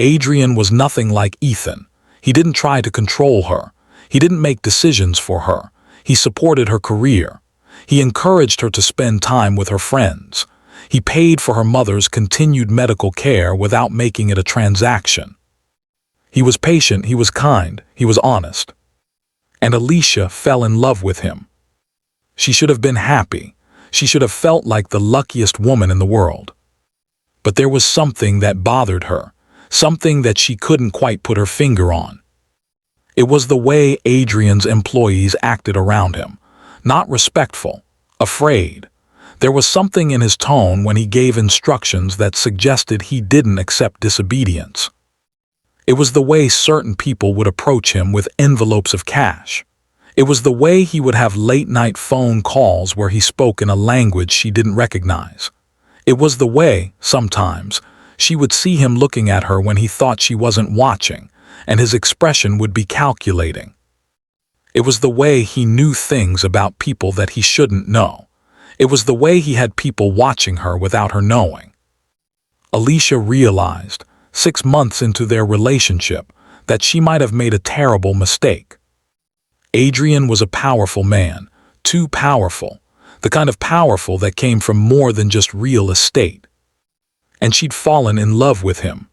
Adrien was nothing like Ethan. He didn't try to control her. He didn't make decisions for her. He supported her career. He encouraged her to spend time with her friends. He paid for her mother's continued medical care without making it a transaction. He was patient, he was kind, he was honest. And Alicia fell in love with him. She should have been happy. She should have felt like the luckiest woman in the world. But there was something that bothered her, something that she couldn't quite put her finger on. It was the way Adrien's employees acted around him, not respectful, afraid. There was something in his tone when he gave instructions that suggested he didn't accept disobedience. It was the way certain people would approach him with envelopes of cash. It was the way he would have late-night phone calls where he spoke in a language she didn't recognize. It was the way, sometimes, she would see him looking at her when he thought she wasn't watching, and his expression would be calculating. It was the way he knew things about people that he shouldn't know. It was the way he had people watching her without her knowing. Alicia realized, 6 months into their relationship, that she might have made a terrible mistake. Adrien was a powerful man, too powerful, the kind of powerful that came from more than just real estate. And she'd fallen in love with him.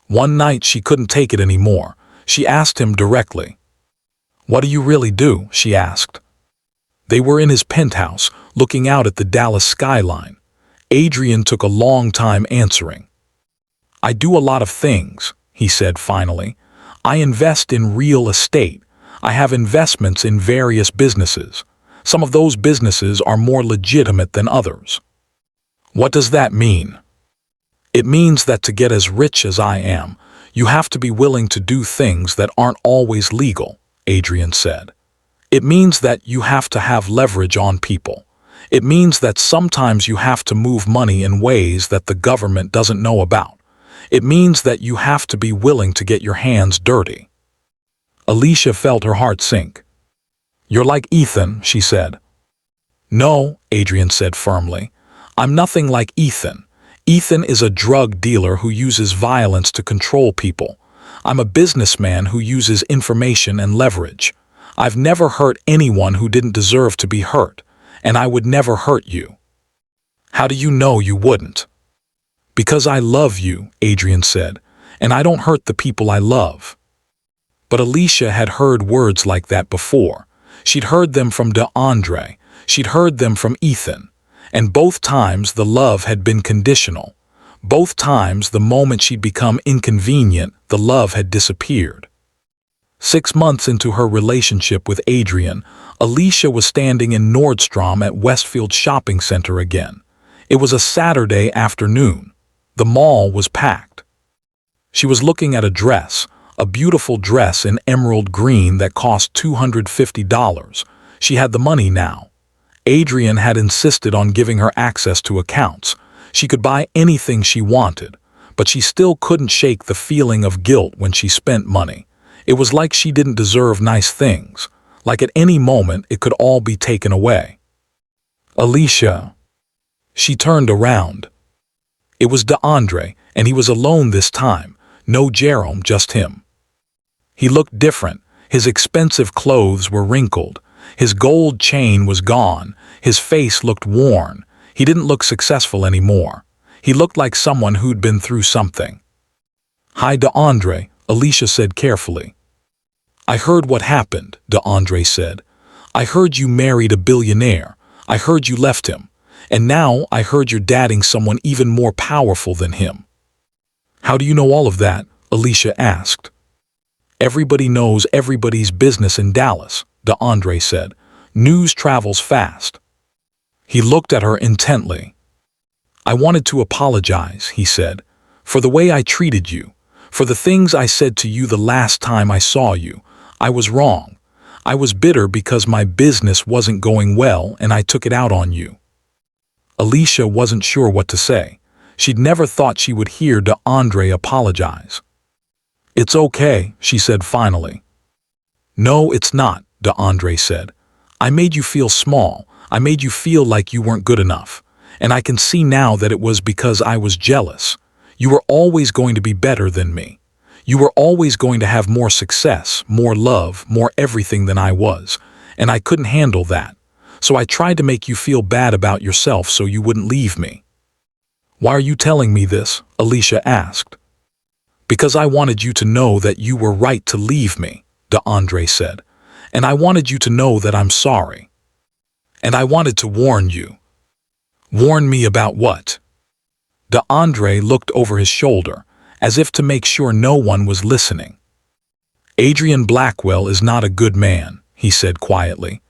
One night she couldn't take it anymore. She asked him directly. "What do you really do?" she asked. They were in his penthouse, looking out at the Dallas skyline. Adrien took a long time answering. "I do a lot of things," he said finally. "I invest in real estate. I have investments in various businesses. Some of those businesses are more legitimate than others." "What does that mean?" "It means that to get as rich as I am, you have to be willing to do things that aren't always legal," Adrien said. "It means that you have to have leverage on people. It means that sometimes you have to move money in ways that the government doesn't know about. It means that you have to be willing to get your hands dirty." Alicia felt her heart sink. "You're like Ethan," she said. "No," Adrien said firmly. "I'm nothing like Ethan. Ethan is a drug dealer who uses violence to control people. I'm a businessman who uses information and leverage. I've never hurt anyone who didn't deserve to be hurt, and I would never hurt you." "How do you know you wouldn't?" "Because I love you," Adrien said, "and I don't hurt the people I love." But Alicia had heard words like that before. She'd heard them from Andre. She'd heard them from Ethan. And both times the love had been conditional. Both times the moment she'd become inconvenient, the love had disappeared. 6 months into her relationship with Adrien, Alicia was standing in Nordstrom at Westfield Shopping Center again. It was a Saturday afternoon. The mall was packed. She was looking at a dress, a beautiful dress in emerald green that cost $250. She had the money now. Adrien had insisted on giving her access to accounts. She could buy anything she wanted, but she still couldn't shake the feeling of guilt when she spent money. It was like she didn't deserve nice things, like at any moment it could all be taken away. "Alicia." She turned around. It was Andre, and he was alone this time, No Jerome, just him. He looked different. His expensive clothes were wrinkled. His gold chain was gone. His face looked worn. He didn't look successful anymore. He looked like someone who'd been through something. "Hi, DeAndre," Alicia said carefully. "I heard what happened," DeAndre said. "I heard you married a billionaire. I heard you left him. And now I heard you're dating someone even more powerful than him." "How do you know all of that?" Alicia asked. "Everybody knows everybody's business in Dallas," DeAndre said. "News travels fast." He looked at her intently. "I wanted to apologize," he said, "for the way I treated you, for the things I said to you the last time I saw you. I was wrong. I was bitter because my business wasn't going well and I took it out on you." Alicia wasn't sure what to say. She'd never thought she would hear DeAndre apologize. "It's okay," she said finally. "No, it's not," DeAndre said. "I made you feel small. I made you feel like you weren't good enough. And I can see now that it was because I was jealous. You were always going to be better than me. You were always going to have more success, more love, more everything than I was. And I couldn't handle that. So I tried to make you feel bad about yourself so you wouldn't leave me." "Why are you telling me this?" Alicia asked. "Because I wanted you to know that you were right to leave me," DeAndre said. "And I wanted you to know that I'm sorry. And I wanted to warn you." "Warn me about what?" DeAndre looked over his shoulder, as if to make sure no one was listening. "Adrien Blackwell is not a good man," he said quietly.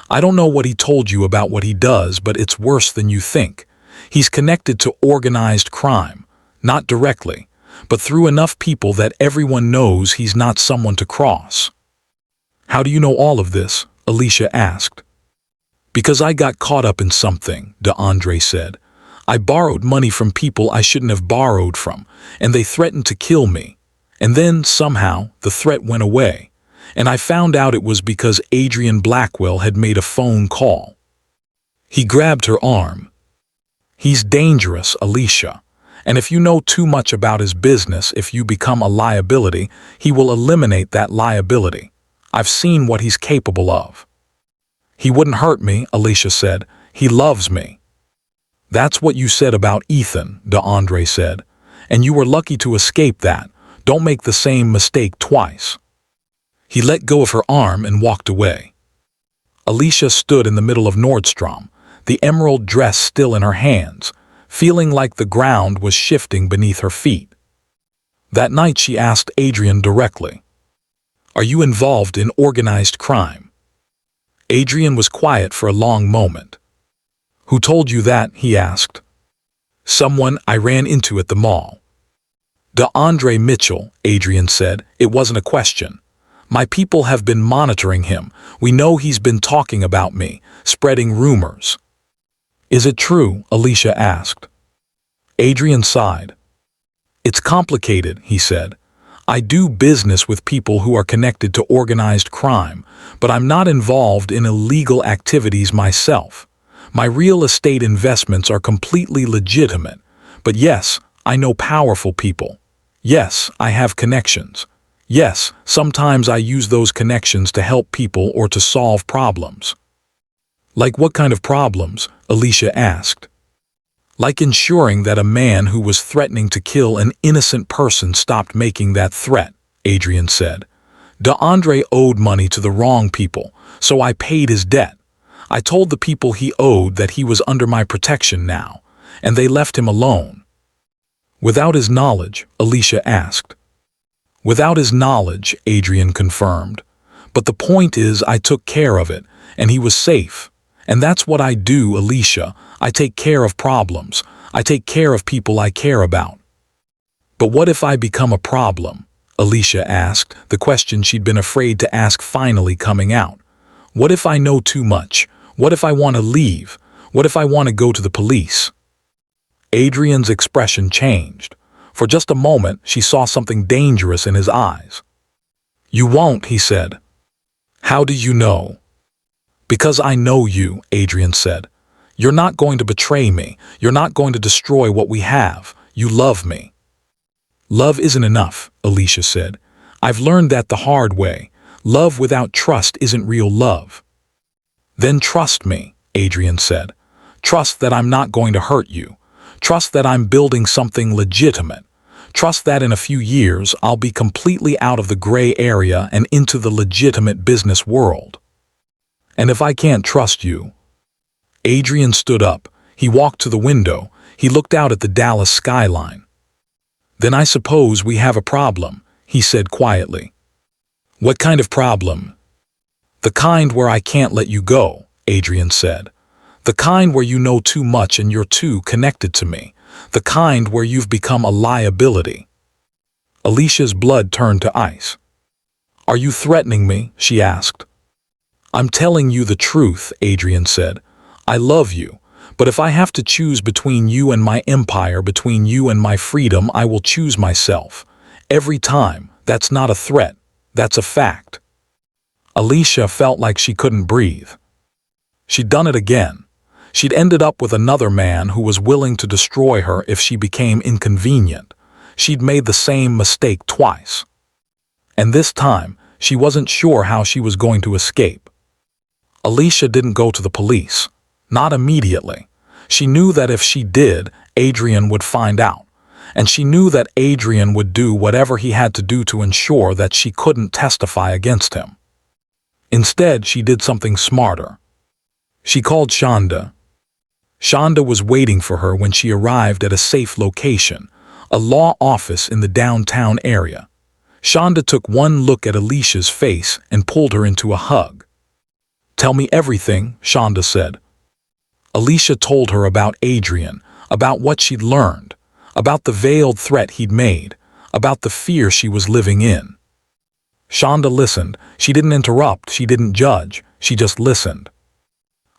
"I don't know what he told you about what he does, but it's worse than you think. He's connected to organized crime, not directly, but through enough people that everyone knows he's not someone to cross." "How do you know all of this?" Alicia asked. "Because I got caught up in something," DeAndre said. "I borrowed money from people I shouldn't have borrowed from, and they threatened to kill me. And then, somehow, the threat went away, and I found out it was because Adrien Blackwell had made a phone call." He grabbed her arm. "He's dangerous, Alicia. And if you know too much about his business, if you become a liability, he will eliminate that liability. I've seen what he's capable of." "He wouldn't hurt me," Alicia said. "He loves me." "That's what you said about Ethan," DeAndre said. "And you were lucky to escape that. Don't make the same mistake twice." He let go of her arm and walked away. Alicia stood in the middle of Nordstrom, the emerald dress still in her hands, feeling like the ground was shifting beneath her feet. That night she asked Adrien directly, "Are you involved in organized crime?" Adrien was quiet for a long moment. "Who told you that?" he asked. "Someone I ran into at the mall." "DeAndre Mitchell," Adrien said. "It wasn't a question. My people have been monitoring him. We know he's been talking about me, spreading rumors." "Is it true?" Alicia asked. Adrien sighed. "It's complicated," he said. "I do business with people who are connected to organized crime, but I'm not involved in illegal activities myself. My real estate investments are completely legitimate. But yes, I know powerful people. Yes, I have connections. Yes, sometimes I use those connections to help people or to solve problems." "Like what kind of problems?" Alicia asked. "Like ensuring that a man who was threatening to kill an innocent person stopped making that threat," Adrien said. "DeAndre owed money to the wrong people, so I paid his debt. I told the people he owed that he was under my protection now, and they left him alone." "Without his knowledge?" Alicia asked. "Without his knowledge," Adrien confirmed. "But the point is I took care of it, and he was safe. And that's what I do, Alicia. I take care of problems. I take care of people I care about." "But what if I become a problem?" Alicia asked, the question she'd been afraid to ask finally coming out. "What if I know too much? What if I want to leave? What if I want to go to the police?" Adrien's expression changed. For just a moment, she saw something dangerous in his eyes. "You won't," he said. "How do you know?" "Because I know you," Adrien said. "You're not going to betray me. You're not going to destroy what we have. You love me." Love isn't enough, Alicia said. I've learned that the hard way. Love without trust isn't real love. Then trust me, Adrien said. Trust that I'm not going to hurt you. Trust that I'm building something legitimate. Trust that in a few years I'll be completely out of the gray area and into the legitimate business world. And if I can't trust you... Adrien stood up. He walked to the window. He looked out at the Dallas skyline. Then I suppose we have a problem, he said quietly. What kind of problem? The kind where I can't let you go, Adrien said. The kind where you know too much and you're too connected to me. The kind where you've become a liability. Alicia's blood turned to ice. Are you threatening me? She asked. I'm telling you the truth, Adrien said. I love you, but if I have to choose between you and my empire, between you and my freedom, I will choose myself. Every time. That's not a threat. That's a fact. Alicia felt like she couldn't breathe. She'd done it again. She'd ended up with another man who was willing to destroy her if she became inconvenient. She'd made the same mistake twice. And this time, she wasn't sure how she was going to escape. Alicia didn't go to the police. Not immediately. She knew that if she did, Adrien would find out. And she knew that Adrien would do whatever he had to do to ensure that she couldn't testify against him. Instead, she did something smarter. She called Shonda. Shonda was waiting for her when she arrived at a safe location, a law office in the downtown area. Shonda took one look at Alicia's face and pulled her into a hug. Tell me everything, Shonda said. Alicia told her about Adrien, about what she'd learned, about the veiled threat he'd made, about the fear she was living in. Shonda listened. She didn't interrupt, she didn't judge, she just listened.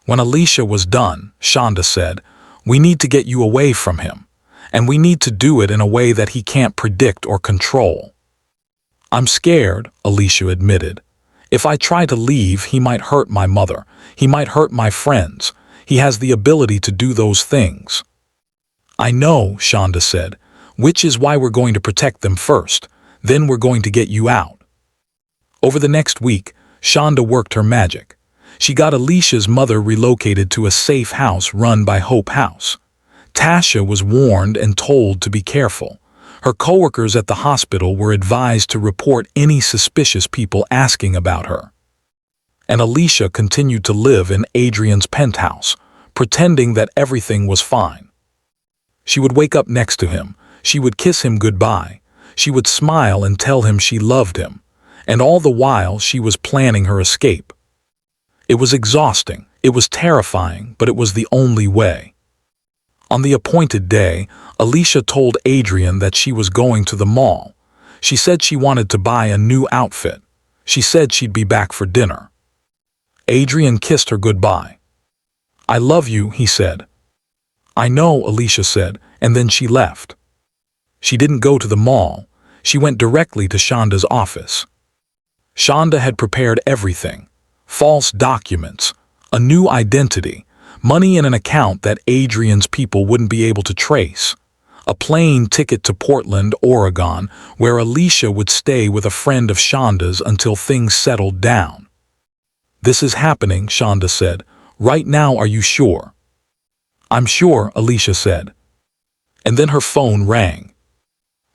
When Alicia was done, Shonda said, we need to get you away from him, and we need to do it in a way that he can't predict or control. I'm scared, Alicia admitted. If I try to leave, he might hurt my mother. He might hurt my friends. He has the ability to do those things. I know, Shonda said, which is why we're going to protect them first. Then we're going to get you out. Over the next week, Shonda worked her magic. She got Alicia's mother relocated to a safe house run by Hope House. Tasha was warned and told to be careful. Her coworkers at the hospital were advised to report any suspicious people asking about her. And Alicia continued to live in Adrien's penthouse, pretending that everything was fine. She would wake up next to him. She would kiss him goodbye. She would smile and tell him she loved him. And all the while she was planning her escape. It was exhausting, it was terrifying, but it was the only way. On the appointed day, Alicia told Adrien that she was going to the mall. She said she wanted to buy a new outfit. She said she'd be back for dinner. Adrien kissed her goodbye. I love you, he said. I know, Alicia said, and then she left. She didn't go to the mall. She went directly to Shonda's office. Shonda had prepared everything. False documents, a new identity, money in an account that Adrien's people wouldn't be able to trace, a plane ticket to Portland, Oregon, where Alicia would stay with a friend of Shonda's until things settled down. This is happening, Shonda said. Right now, are you sure? I'm sure, Alicia said. And then her phone rang.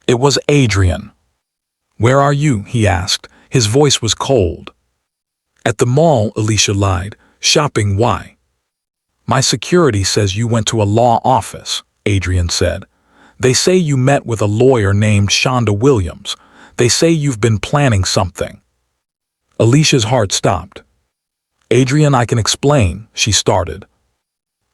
It was Adrien. Where are you? He asked. His voice was cold. At the mall, Alicia lied. Shopping, why? My security says you went to a law office, Adrien said. They say you met with a lawyer named Shonda Williams. They say you've been planning something. Alicia's heart stopped. Adrien, I can explain, she started.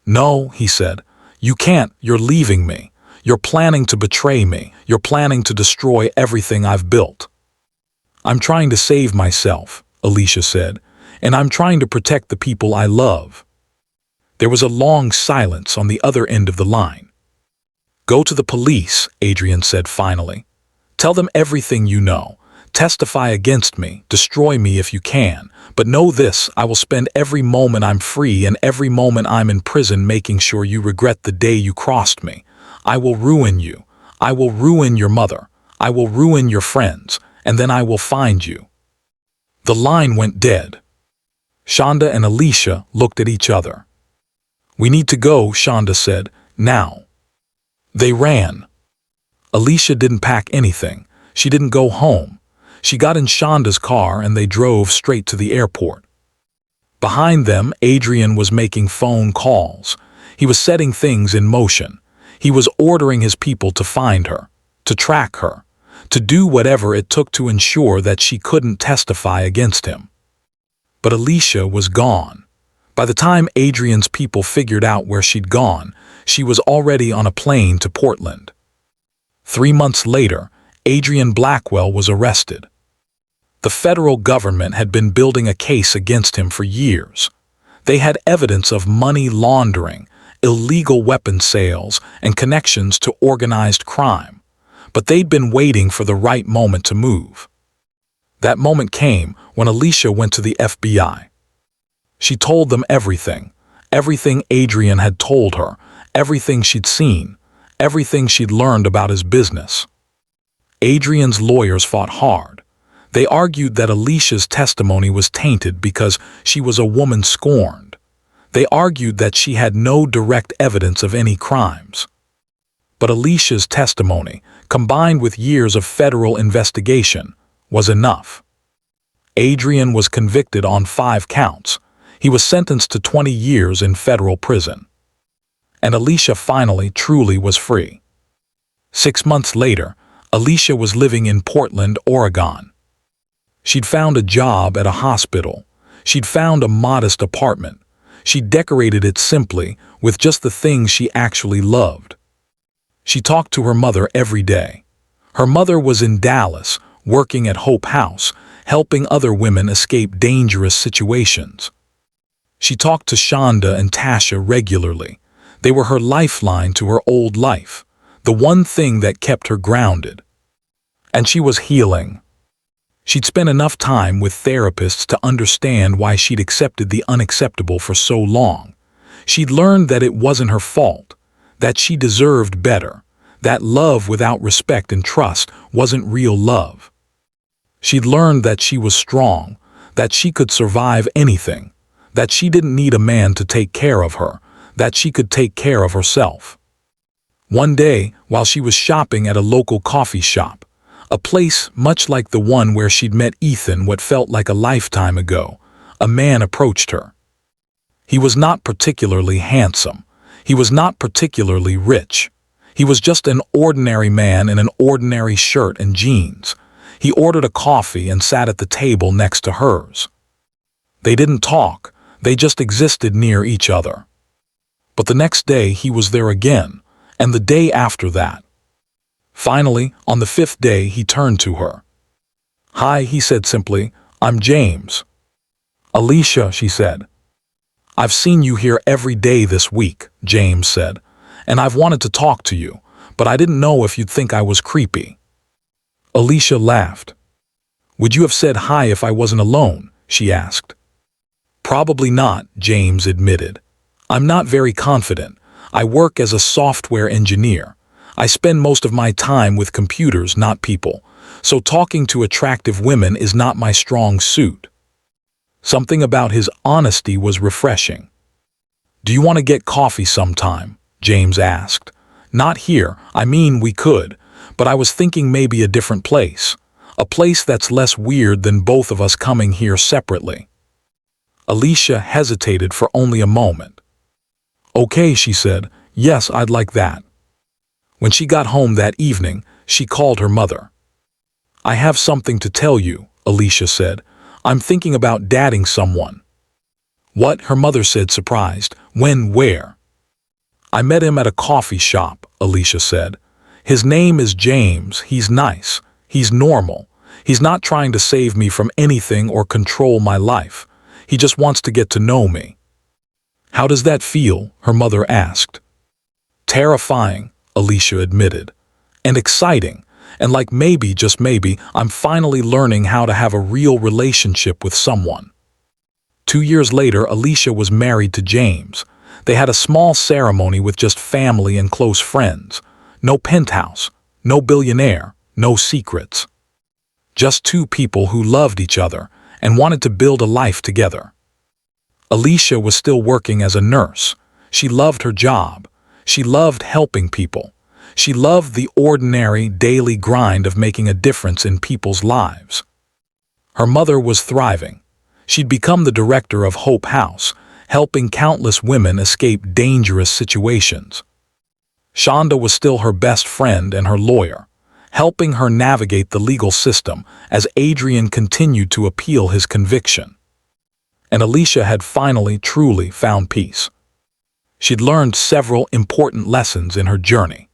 No, he said. You can't. You're leaving me. You're planning to betray me. You're planning to destroy everything I've built. I'm trying to save myself, Alicia said, and I'm trying to protect the people I love. There was a long silence on the other end of the line. Go to the police, Adrien said finally. Tell them everything you know. Testify against me, destroy me if you can, but know this, I will spend every moment I'm free and every moment I'm in prison making sure you regret the day you crossed me. I will ruin you. I will ruin your mother. I will ruin your friends, and then I will find you." The line went dead. Shonda and Alicia looked at each other. "We need to go," Shonda said. "Now." They ran. Alicia didn't pack anything. She didn't go home. She got in Shonda's car and they drove straight to the airport. Behind them, Adrien was making phone calls. He was setting things in motion. He was ordering his people to find her, to track her, to do whatever it took to ensure that she couldn't testify against him. But Alicia was gone. By the time Adrien's people figured out where she'd gone, she was already on a plane to Portland. 3 months later, Adrien Blackwell was arrested. The federal government had been building a case against him for years. They had evidence of money laundering, illegal weapon sales, and connections to organized crime. But they'd been waiting for the right moment to move. That moment came when Alicia went to the FBI. She told them everything Adrien had told her, everything she'd seen, everything she'd learned about his business. Adrien's lawyers fought hard. They argued that Alicia's testimony was tainted because she was a woman scorned. They argued that she had no direct evidence of any crimes. But Alicia's testimony, combined with years of federal investigation, was enough. Adrien was convicted on 5 counts. He was sentenced to 20 years in federal prison. And Alicia finally truly was free. 6 months later, Alicia was living in Portland, Oregon. She'd found a job at a hospital. She'd found a modest apartment. She decorated it simply with just the things she actually loved. She talked to her mother every day. Her mother was in Dallas, working at Hope House, helping other women escape dangerous situations. She talked to Shonda and Tasha regularly. They were her lifeline to her old life, the one thing that kept her grounded. And she was healing. She'd spent enough time with therapists to understand why she'd accepted the unacceptable for so long. She'd learned that it wasn't her fault, that she deserved better, that love without respect and trust wasn't real love. She'd learned that she was strong, that she could survive anything, that she didn't need a man to take care of her, that she could take care of herself. One day, while she was shopping at a local coffee shop, a place much like the one where she'd met Ethan what felt like a lifetime ago, a man approached her. He was not particularly handsome. He was not particularly rich. He was just an ordinary man in an ordinary shirt and jeans. He ordered a coffee and sat at the table next to hers. They didn't talk. They just existed near each other. But the next day he was there again, and the day after that. Finally, on the 5th day, he turned to her. "Hi," he said simply. "I'm James." "Alicia," she said. "I've seen you here every day this week," James said, "and I've wanted to talk to you, but I didn't know if you'd think I was creepy." Alicia laughed. "Would you have said hi if I wasn't alone?" she asked. "Probably not," James admitted. "I'm not very confident. I work as a software engineer. I spend most of my time with computers, not people, so talking to attractive women is not my strong suit." Something about his honesty was refreshing. "Do you want to get coffee sometime?" James asked. "Not here, I mean we could, but I was thinking maybe a different place. A place that's less weird than both of us coming here separately." Alicia hesitated for only a moment. "Okay," she said. "Yes, I'd like that." When she got home that evening, she called her mother. "I have something to tell you," Alicia said. "I'm thinking about dating someone." "What?" her mother said, surprised. "When? Where?" "I met him at a coffee shop," Alicia said. "His name is James. He's nice. He's normal. He's not trying to save me from anything or control my life. He just wants to get to know me." "How does that feel?" her mother asked. "Terrifying," Alicia admitted, "and exciting, and like maybe, just maybe, I'm finally learning how to have a real relationship with someone." 2 years later, Alicia was married to James. They had a small ceremony with just family and close friends. No penthouse, no billionaire, no secrets. Just two people who loved each other and wanted to build a life together. Alicia was still working as a nurse. She loved her job. She loved helping people. She loved the ordinary, daily grind of making a difference in people's lives. Her mother was thriving. She'd become the director of Hope House, helping countless women escape dangerous situations. Shonda was still her best friend and her lawyer, helping her navigate the legal system as Adrien continued to appeal his conviction. And Alicia had finally truly found peace. She'd learned several important lessons in her journey.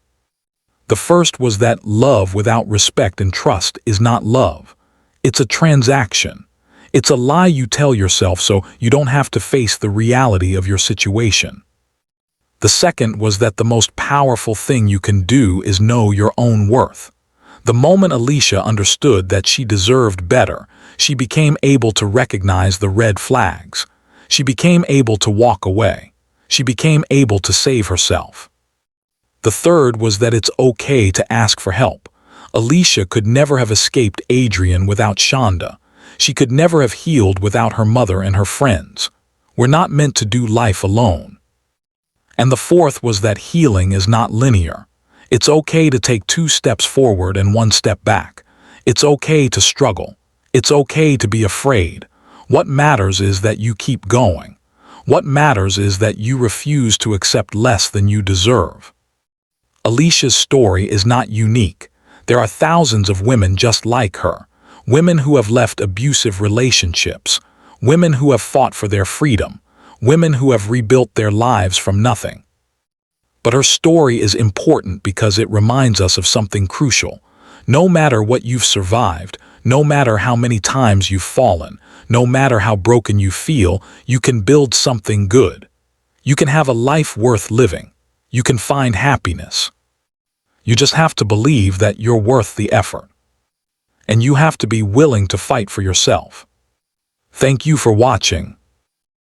The first was that love without respect and trust is not love. It's a transaction. It's a lie you tell yourself so you don't have to face the reality of your situation. The second was that the most powerful thing you can do is know your own worth. The moment Alicia understood that she deserved better, she became able to recognize the red flags. She became able to walk away. She became able to save herself. The third was that it's okay to ask for help. Alicia could never have escaped Adrien without Shonda. She could never have healed without her mother and her friends. We're not meant to do life alone. And the fourth was that healing is not linear. It's okay to take 2 steps forward and 1 step back. It's okay to struggle. It's okay to be afraid. What matters is that you keep going. What matters is that you refuse to accept less than you deserve. Alicia's story is not unique. There are thousands of women just like her. Women who have left abusive relationships. Women who have fought for their freedom. Women who have rebuilt their lives from nothing. But her story is important because it reminds us of something crucial. No matter what you've survived, no matter how many times you've fallen, no matter how broken you feel, you can build something good. You can have a life worth living. You can find happiness. You just have to believe that you're worth the effort. And you have to be willing to fight for yourself. Thank you for watching.